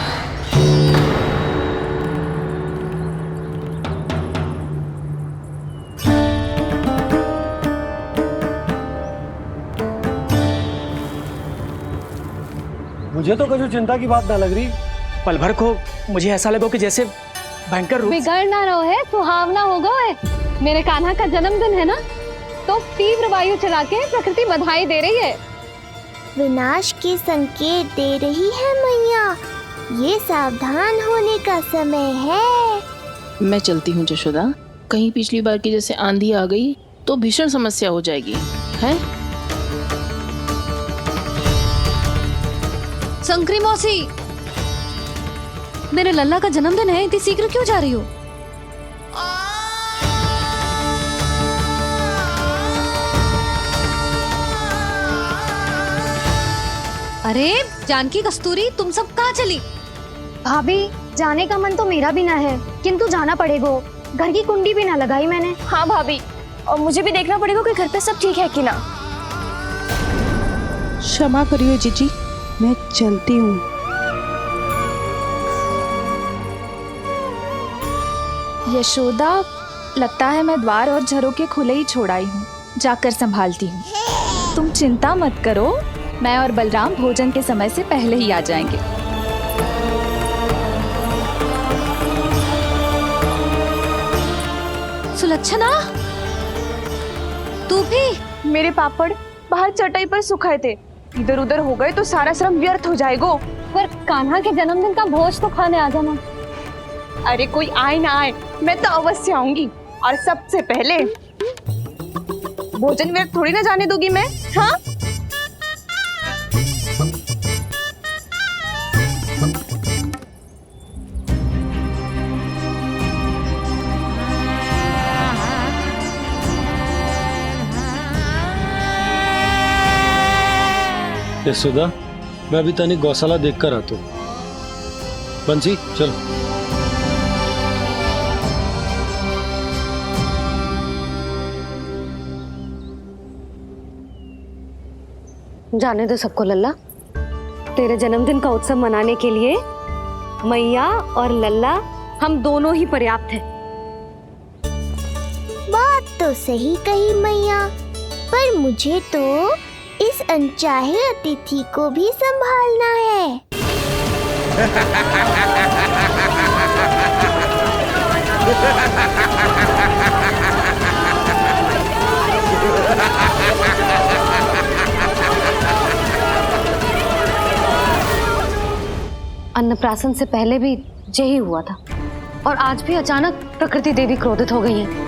मुझे तो कभी चिंता की बात ना लग रही। पल भर को मुझे ऐसा लगा कि जैसे भयंकर रूप बिगड़ ना रहो है, सुहावना होगा है। मेरे कान्हा का जन्मदिन है ना, तो तीव्र वायु चला के प्रकृति बधाई दे रही है। विनाश के संकेत दे रही है मैया, ये सावधान होने का समय है। मैं चलती हूँ जशोदा, कहीं पिछली बार की जैसे आंधी आ गई तो भीषण समस्या हो जाएगी, है? शंकरी मौसी, मेरे लल्ला का जन्मदिन है, इतनी शीघ्र क्यों जा रही हो? अरे जानकी, कस्तूरी, तुम सब कहाँ चली? भाभी, जाने का मन तो मेरा भी ना है, किंतु जाना पड़ेगा। घर की कुंडी भी ना लगाई मैंने। हाँ भाभी, और मुझे भी देखना पड़ेगा कि घर पे सब ठीक है कि ना। क्षमा करिए जीजी, मैं चलती हूँ। यशोदा, लगता है मैं द्वार और झरोखे खुले ही छोड़ आई हूँ, जाकर संभालती हूँ। तुम चिंता मत करो, मैं और बलराम भोजन के समय से पहले ही आ जाएंगे। सुलक्षणा, तू भी? मेरे पापड़ बाहर चटाई पर सुखाए थे, इधर उधर हो गए तो सारा श्रम व्यर्थ हो जाएगा। पर कान्हा के जन्मदिन का भोज तो खाने आ जाना। अरे कोई आए ना आए, मैं तो अवश्य आऊंगी, और सबसे पहले भोजन व्यर्थ थोड़ी ना जाने दूंगी मैं। हाँ, यशोदा, मैं अभी तनिक गौशाला देख कर आता हूँ। बंसी, चलो। जाने दो सबको लल्ला, तेरे जन्मदिन का उत्सव मनाने के लिए मैया और लल्ला हम दोनों ही पर्याप्त हैं। बात तो सही कही मैया, पर मुझे तो इस अनचाहे अतिथि को भी संभालना है। अन्नप्राशन से पहले भी यही हुआ था और आज भी अचानक प्रकृति देवी क्रोधित हो गई है।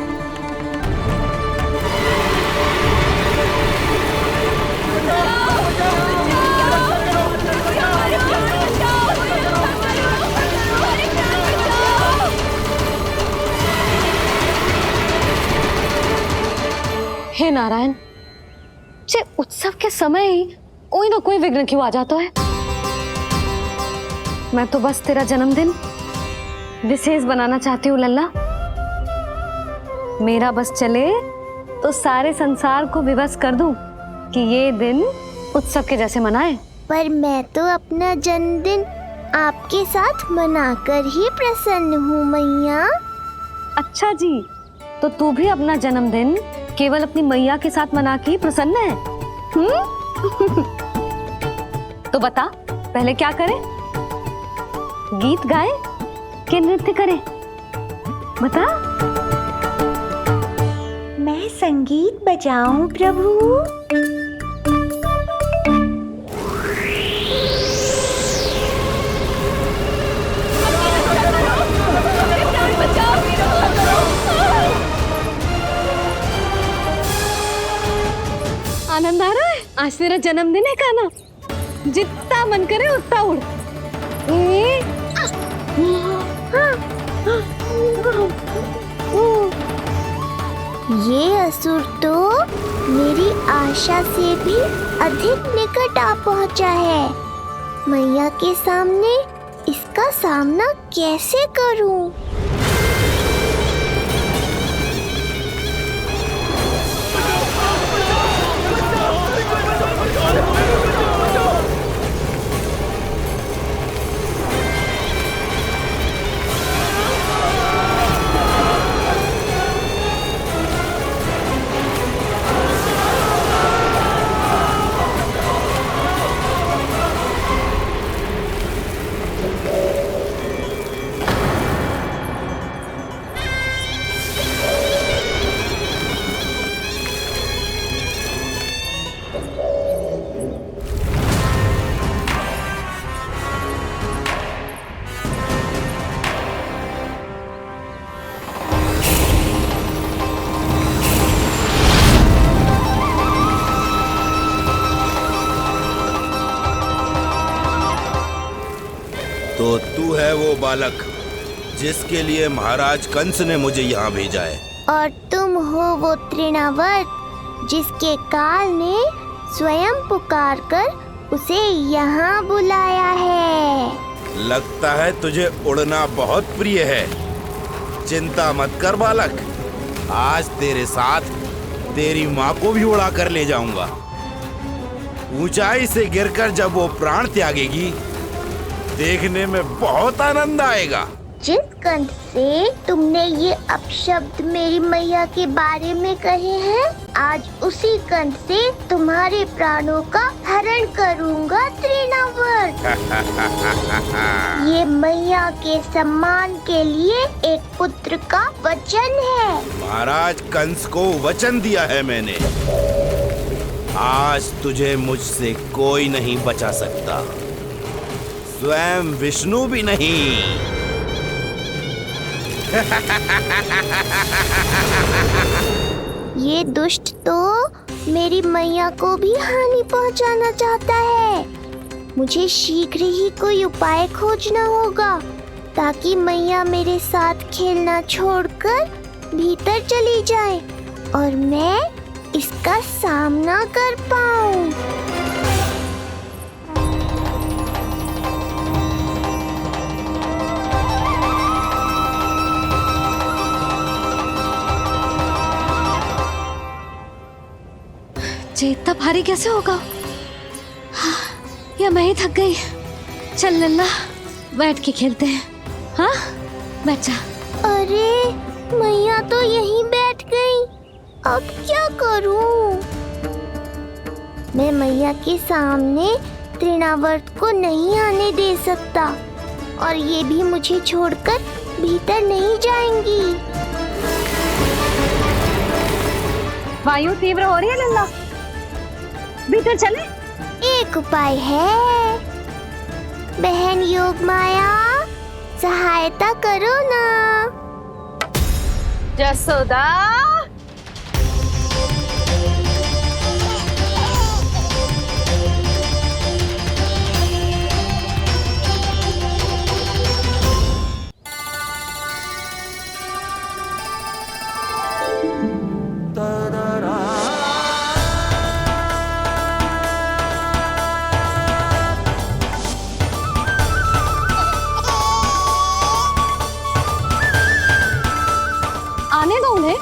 हे नारायण, जे उत्सव के समय ही कोई ना कोई विघ्न क्यों आ जाता है। मैं तो बस तेरा जन्मदिन विशेष बनाना चाहती हूँ लल्ला। मेरा बस चले तो सारे संसार को विवश कर दूं कि ये दिन उत्सव के जैसे मनाए। पर मैं तो अपना जन्मदिन आपके साथ मनाकर ही प्रसन्न हूँ मैया। अच्छा जी, तो तू भी अपना जन्मदिन केवल अपनी मैया के साथ मना के ही प्रसन्न है? तो बता पहले क्या करें? गीत गाए कि नृत्य करें? बता। मैं संगीत बजाऊं प्रभु? आनंद आ रहा है? आज तेरा जन्मदिन है कान्हा, जितना मन करे उतना उड़। ये असुर तो मेरी आशा से भी अधिक निकट आ पहुंचा है। मैया के सामने इसका सामना कैसे करूं? तो तू है वो बालक जिसके लिए महाराज कंस ने मुझे यहाँ भेजा है। और तुम हो वो तृणावर्त जिसके काल ने स्वयं पुकार कर उसे यहाँ बुलाया है। लगता है तुझे उड़ना बहुत प्रिय है। चिंता मत कर बालक, आज तेरे साथ तेरी माँ को भी उड़ा कर ले जाऊंगा। ऊंचाई से गिरकर जब वो प्राण त्यागेगी देखने में बहुत आनंद आएगा। जिस कंठ से तुमने ये अपशब्द मेरी मैया के बारे में कहे हैं, आज उसी कंठ से तुम्हारे प्राणों का हरण करूंगा तृणावर्त। ये मैया के सम्मान के लिए एक पुत्र का वचन है। महाराज कंस को वचन दिया है मैंने। आज तुझे मुझसे कोई नहीं बचा सकता, स्वयं विष्णु भी नहीं। ये दुष्ट तो मेरी मैया को भी हानि पहुंचाना चाहता है। मुझे शीघ्र ही कोई उपाय खोजना होगा ताकि मैया मेरे साथ खेलना छोड़कर भीतर चली जाए और मैं इसका सामना कर पाऊं। ये इतना भारी कैसे होगा? हाँ, या मैं ही थक गई। चल लल्ला, बैठ के खेलते हैं। हाँ, बैठ जा। अरे मैया तो यहीं बैठ गई, अब क्या करूं? मैं मैया के सामने तृणावर्त को नहीं आने दे सकता और ये भी मुझे छोड़कर भीतर नहीं जाएंगी। वायु तीव्र हो रही है लल्ला, भीतर चले। एक उपाय है, बहन योग माया, सहायता करो ना। जसोदा, आने दो उन्हें।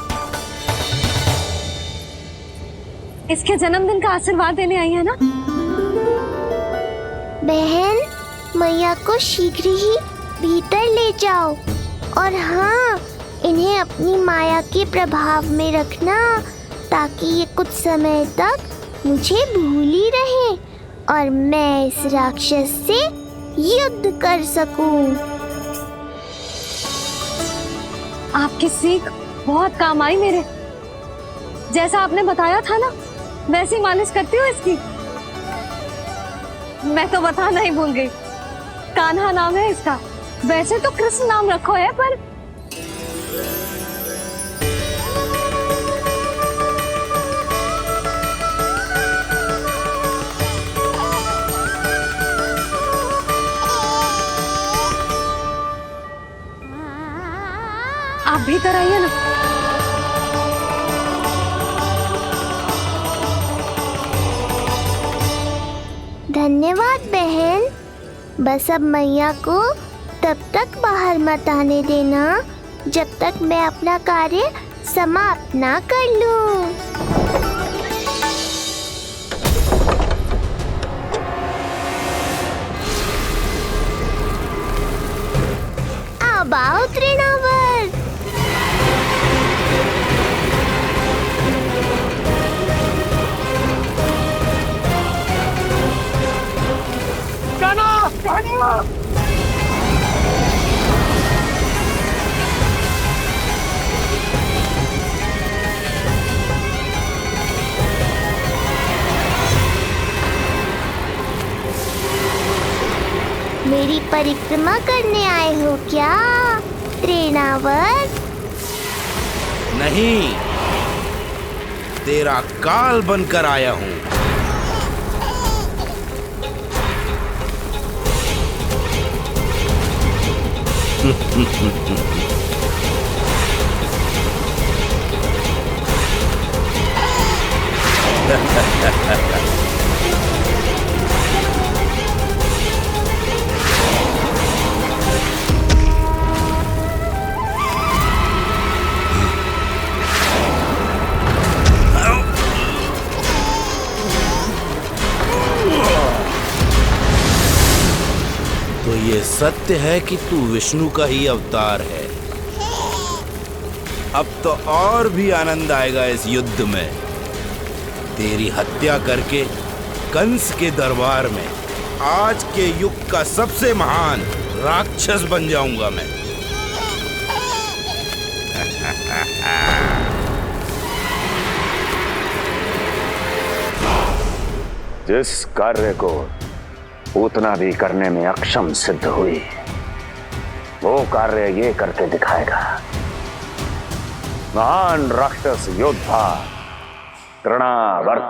इसके जन्मदिन का आशीर्वाद देने आई है ना। बहन, मैया को शीघ्र ही भीतर ले जाओ और हाँ, इन्हें अपनी माया के प्रभाव में रखना ताकि ये कुछ समय तक मुझे भूल ही रहे और मैं इस राक्षस से युद्ध कर सकूं। आपकी सीख बहुत काम आई मेरे। जैसा आपने बताया था ना, वैसी मालिश करती हूँ इसकी। मैं तो बताना ही भूल गई, कान्हा नाम है इसका। वैसे तो कृष्ण नाम रखो है, पर आप भीतर आइए ना। धन्यवाद बहन। बस अब मैया को तब तक बाहर मत आने देना जब तक मैं अपना कार्य समाप्त ना कर लूं। अब आओ तृणावर्त। मेरी परिक्रमा करने आए हो क्या तृणावर्त? नहीं, तेरा काल बनकर आया हूं। तो ये सत्य है कि तू विष्णु का ही अवतार है। अब तो और भी आनंद आएगा इस युद्ध में। तेरी हत्या करके कंस के दरबार में आज के युग का सबसे महान राक्षस बन जाऊंगा मैं। जिस कार्य को उतना भी करने में अक्षम सिद्ध हुई, वो कार्य ये करके दिखाएगा। महान राक्षस योद्धा तृणावर्त।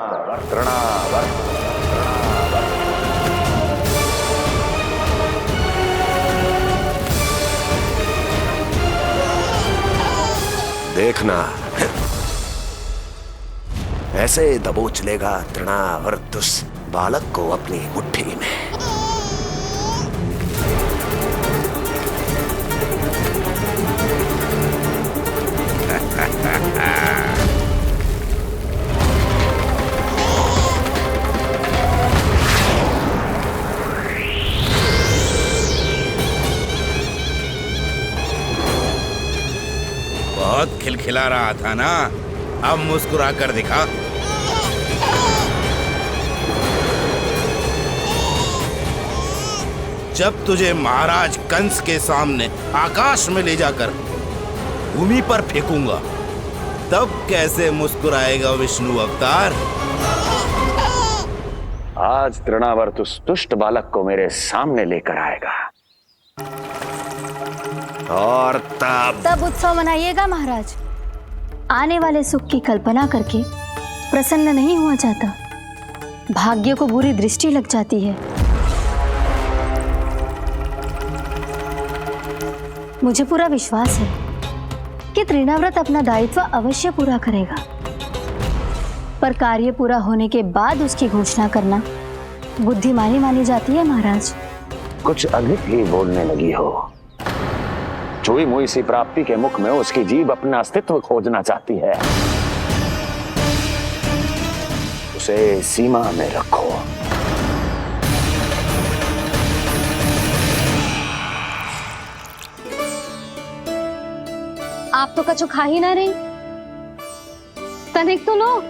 देखना, ऐसे दबोच लेगा तृणावर्त उस बालक को अपनी मुट्ठी में। खिला रहा था ना, अब मुस्कुरा कर दिखा। जब तुझे महाराज कंस के सामने आकाश में ले जाकर भूमि पर फेंकूंगा, तब कैसे मुस्कुराएगा विष्णु अवतार? आज तृणावर्त उस दुष्ट बालक को मेरे सामने लेकर आएगा और तब उत्सव मनाइएगा महाराज। आने वाले सुख की कल्पना करके प्रसन्न नहीं हुआ जाता, भाग्य को बुरी दृष्टि लग जाती है। मुझे पूरा विश्वास है कि तृणाव्रत अपना दायित्व अवश्य पूरा करेगा, पर कार्य पूरा होने के बाद उसकी घोषणा करना बुद्धिमानी मानी जाती है महाराज। कुछ अधिक ही बोलने लगी हो। चुई मुई सी प्राप्ति के मुख में उसकी जीभ अपना अस्तित्व खोजना चाहती है। उसे सीमा में रखो। आप तो कछु खा ही ना रही, तनिक तो लो।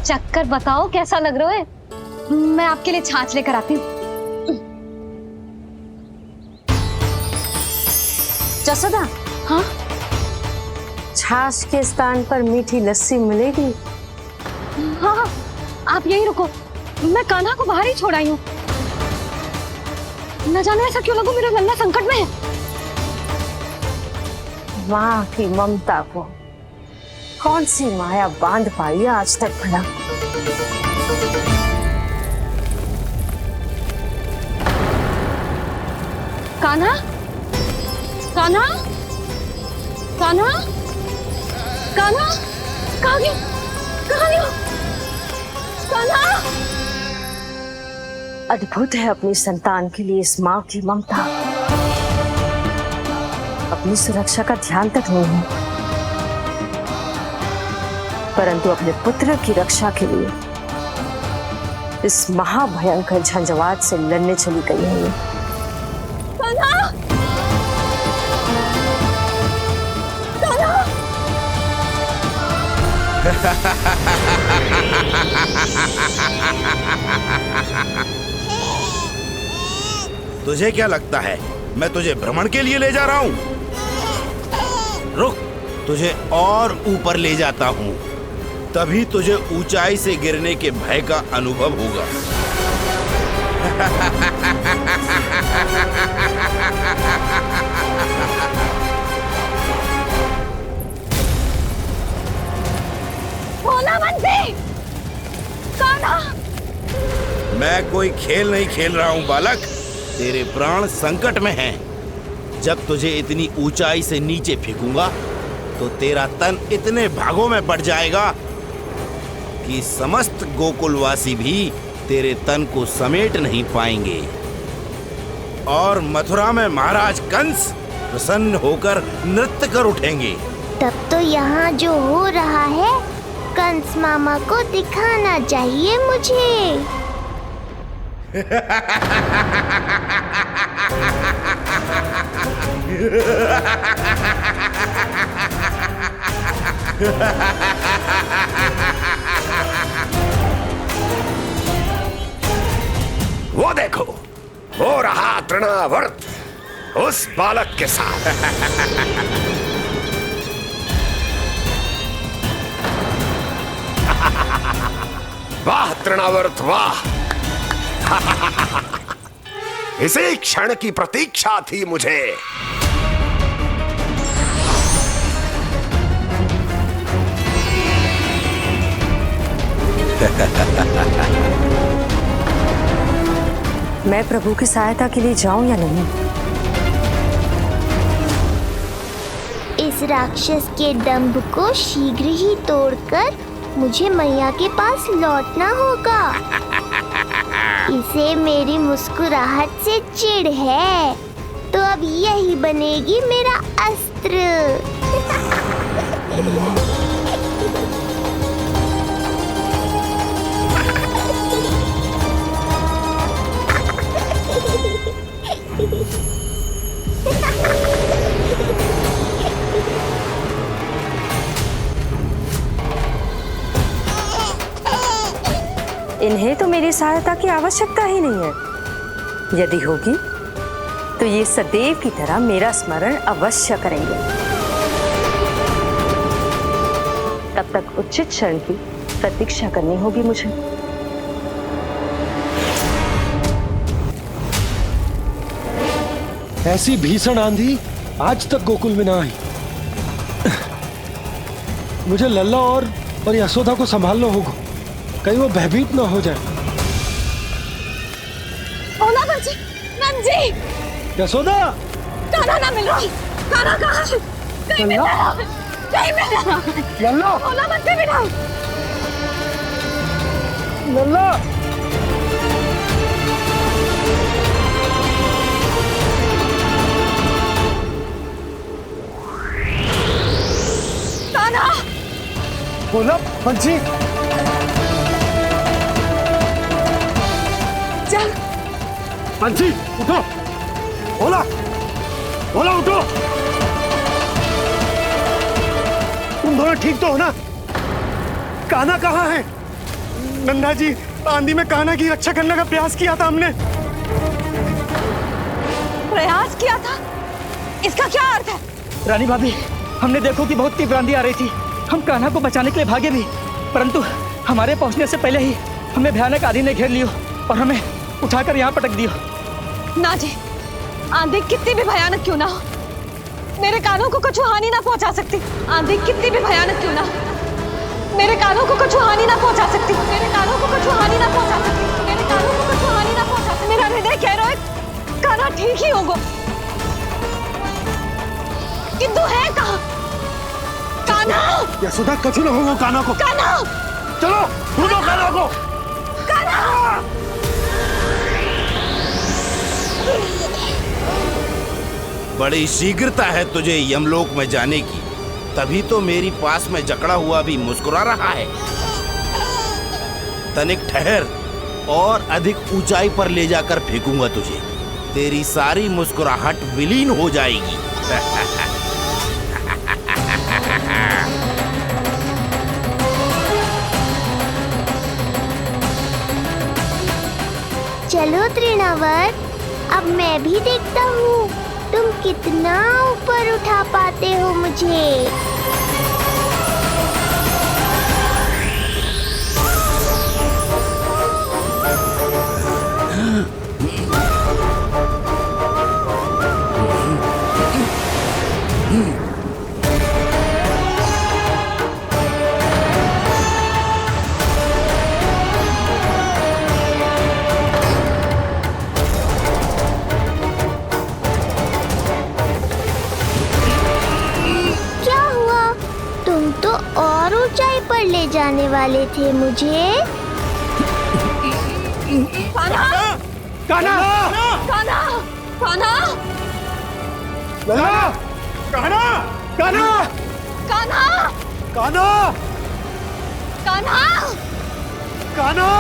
चक्कर बताओ कैसा लग रहा है? मैं आपके लिए छाछ लेकर आती हूँ। जसोदा, हाँ? छाछ के स्थान पर मीठी लस्सी मिलेगी। हाँ, आप यही रुको, मैं कान्हा को बाहर ही छोड़ आई हूँ। न जाने ऐसा क्यों लगो मेरा लल्ला संकट में है। माँ की ममता को कौन सी माया बांध पाई है आज तक भला? कान्हा, कान्हा, कान्हा, कान्हा, कहाँ गया? कहाँ गया? कान्हा! अद्भुत है अपनी संतान के लिए इस माँ की ममता। अपनी सुरक्षा का ध्यान तक नहीं है, परंतु अपने पुत्र की रक्षा के लिए इस महाभयंकर झंझावात से लड़ने चली गई है ये। कान्हा! कान्हा! तुझे क्या लगता है मैं तुझे भ्रमण के लिए ले जा रहा हूँ? रुक, तुझे और ऊपर ले जाता हूँ, तभी तुझे ऊंचाई से गिरने के भय का अनुभव होगा। भोला बंसी! कान्हा! मैं कोई खेल नहीं खेल रहा हूँ बालक, तेरे प्राण संकट में हैं। जब तुझे इतनी ऊंचाई से नीचे फेंकूंगा तो तेरा तन इतने भागों में बढ़ जाएगा कि समस्त गोकुलवासी भी तेरे तन को समेट नहीं पाएंगे और मथुरा में महाराज कंस प्रसन्न होकर नृत्य कर उठेंगे। तब तो यहाँ जो हो रहा है कंस मामा को दिखाना चाहिए मुझे। वो देखो, हो रहा तृणावर्त उस बालक के साथ। वाह तृणावर्त वाह! इसी क्षण की प्रतीक्षा थी मुझे। मैं प्रभु की सहायता के लिए जाऊं या नहीं? इस राक्षस के दंभ को शीघ्र ही तोड़कर मुझे मैया के पास लौटना होगा। इसे मेरी मुस्कुराहट से चिढ़ है, तो अब यही बनेगी मेरा अस्त्र। इन्हें तो मेरी सहायता की आवश्यकता ही नहीं है। यदि होगी तो ये सदैव की तरह मेरा स्मरण अवश्य करेंगे। तब तक उचित क्षण की प्रतीक्षा करनी होगी मुझे। ऐसी भीषण आंधी आज तक गोकुल में ना आई। मुझे लल्ला और यशोदा को संभालना होगा, कहीं वो भयभीत ना हो जाए। ओला बंजी, नंजी, यशोदा, कान्हा ना मिल रहा। कान्हा कहाँ है? कहीं मिल रहा है? कहीं मिल रहा है? लल्ला, ओला बंजी मिला। लल्ला, कान्हा, बोला बंसी। चल बंसी, उठो। बोला, बोला उठो। तुम दोनों ठीक तो हो ना? कान्हा कहाँ है? नंदा जी, आंधी में कान्हा की रक्षा करने का प्रयास किया था हमने। प्रयास किया था? इसका क्या अर्थ है? रानी भाभी, हमने देखो कि बहुत तीव्र आंधी आ रही थी। हम कान्हा को बचाने के लिए भागे भी, परंतु हमारे पहुंचने से पहले ही हमें भयानक आंधी ने घेर लियो और हमें उठाकर यहाँ पटक दियो। ना जी, आंधी कितनी भी भयानक क्यों ना हो, मेरे कानों को कुछ हानि ना पहुंचा सकती। आंधी कितनी भी भयानक क्यों ना हो, मेरे कानों को कुछ हानि ना पहुंचा सकती। मेरे कानों को कुछ हानि ना पहुंचा सकती। मेरे कानों को कुछ हानि ना पहुंचा सकती। मेरा हृदय कह रहा है कान्हा ठीक ही होगा, किंतु है कहाँ? कान्हा! यशोदा, कछु ना होगा कान्हा को। कान्हा! चलो ढूंढो कान्हा को। कान्हा! बड़ी शीघ्रता है तुझे यमलोक में जाने की, तभी तो मेरी पास में जकड़ा हुआ भी मुस्कुरा रहा है। तनिक ठहर और अधिक ऊंचाई पर ले जाकर फेंकूंगा तुझे, तेरी सारी मुस्कुराहट विलीन हो जाएगी। चलो तृणावर्त, अब मैं भी देखता हूँ तुम कितना ऊपर उठा पाते हो मुझे। और ऊंचाई पर ले जाने वाले थे मुझे। कान्हा! कान्हा! कान्हा! कान्हा! कान्हा! कान्हा! कान्हा! कान्हा! कान्हा! कान्हा! कान्हा!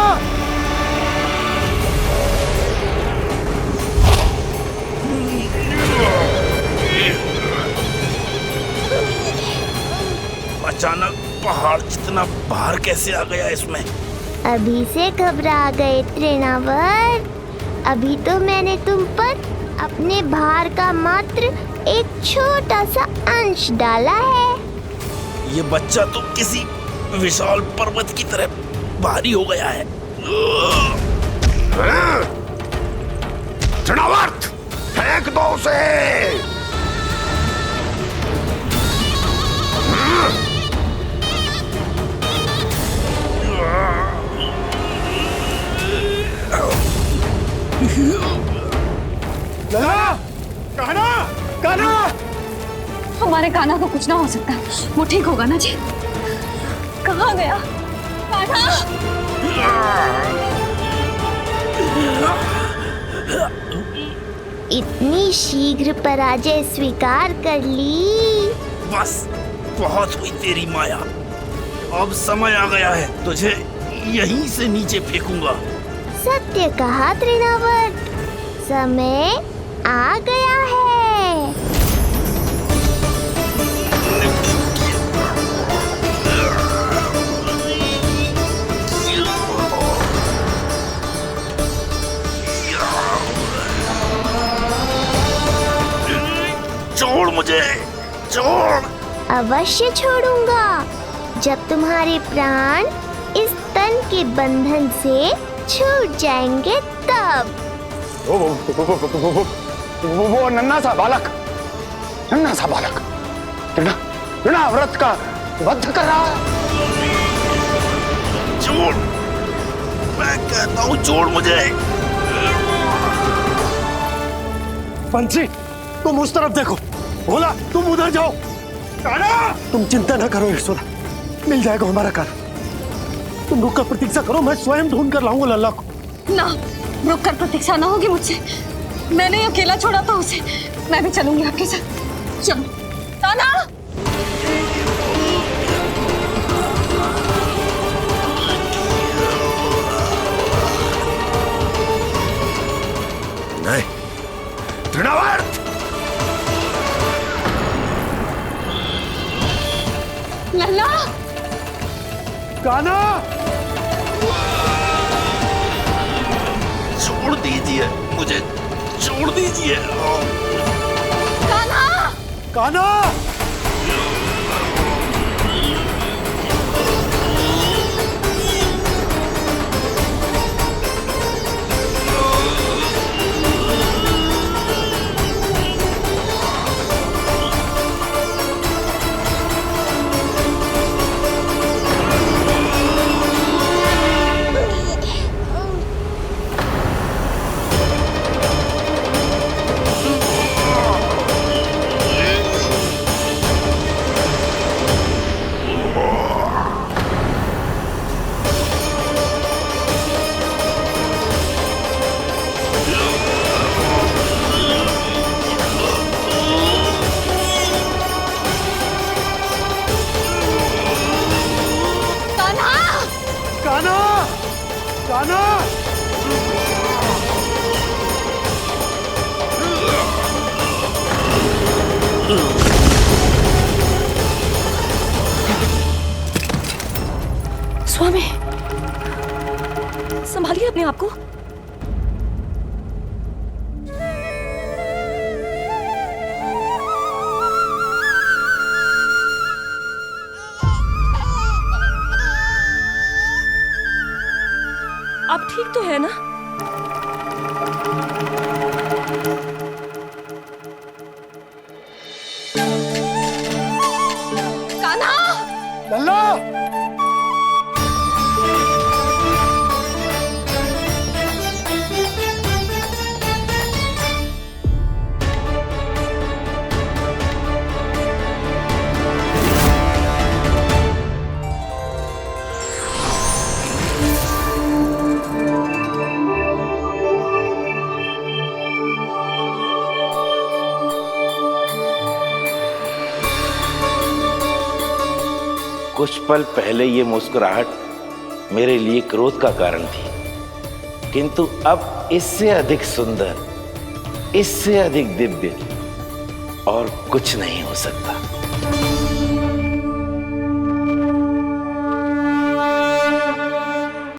अचानक पहाड़ जितना भार कैसे आ गया इसमें? अभी से घबरा गए तृणावर्त, अभी तो मैंने तुम पर अपने भार का मात्र एक छोटा सा अंश डाला है। ये बच्चा तो किसी विशाल पर्वत की तरह भारी हो गया है। तृणावर्त, फेंक दो उसे। कान्हा! कान्हा! हमारे कान्हा को कुछ ना हो सकता, वो ठीक होगा ना जी? कहाँ गया कान्हा? इतनी शीघ्र पराजय स्वीकार कर ली। बस बहुत हुई तेरी माया, अब समय आ गया है, तुझे यहीं से नीचे फेंकूंगा। सत्य कहा तृणावर्त, समय आ गया है। मुझे, छोड़। अवश्य छोड़ूंगा जब तुम्हारे प्राण इस तन के बंधन से छूट जाएंगे तब। वो नन्हा सा बालक व्रत का वध कर रहा है। छोड़, मैं कहता हूँ छोड़ मुझे। पंछी, तुम उस तरफ देखो। भोला, तुम उधर जाओ। तुम चिंता न करो यशोदा, मिल जाएगा हमारा कार। तुम रुक कर प्रतीक्षा करो, मैं स्वयं ढूंढ कर लाऊंगा लल्ला को। ना, रुक कर प्रतीक्षा ना होगी मुझसे। मैंने अकेला छोड़ा था उसे, मैं भी चलूंगी आपके साथ। चलो ताना। नहीं, तृणावर्त। लल्ला, कान्हा, छोड़ दीजिए मुझे, छोड़ दीजिए। कान्हा, कान्हा। स्वामी, संभालिए अपने आप को। आप ठीक तो है ना? कान्हा! लल्ला! कुछ पल पहले ये मुस्कुराहट मेरे लिए क्रोध का कारण थी, किंतु अब इससे अधिक सुंदर, इससे अधिक दिव्य और कुछ नहीं हो सकता।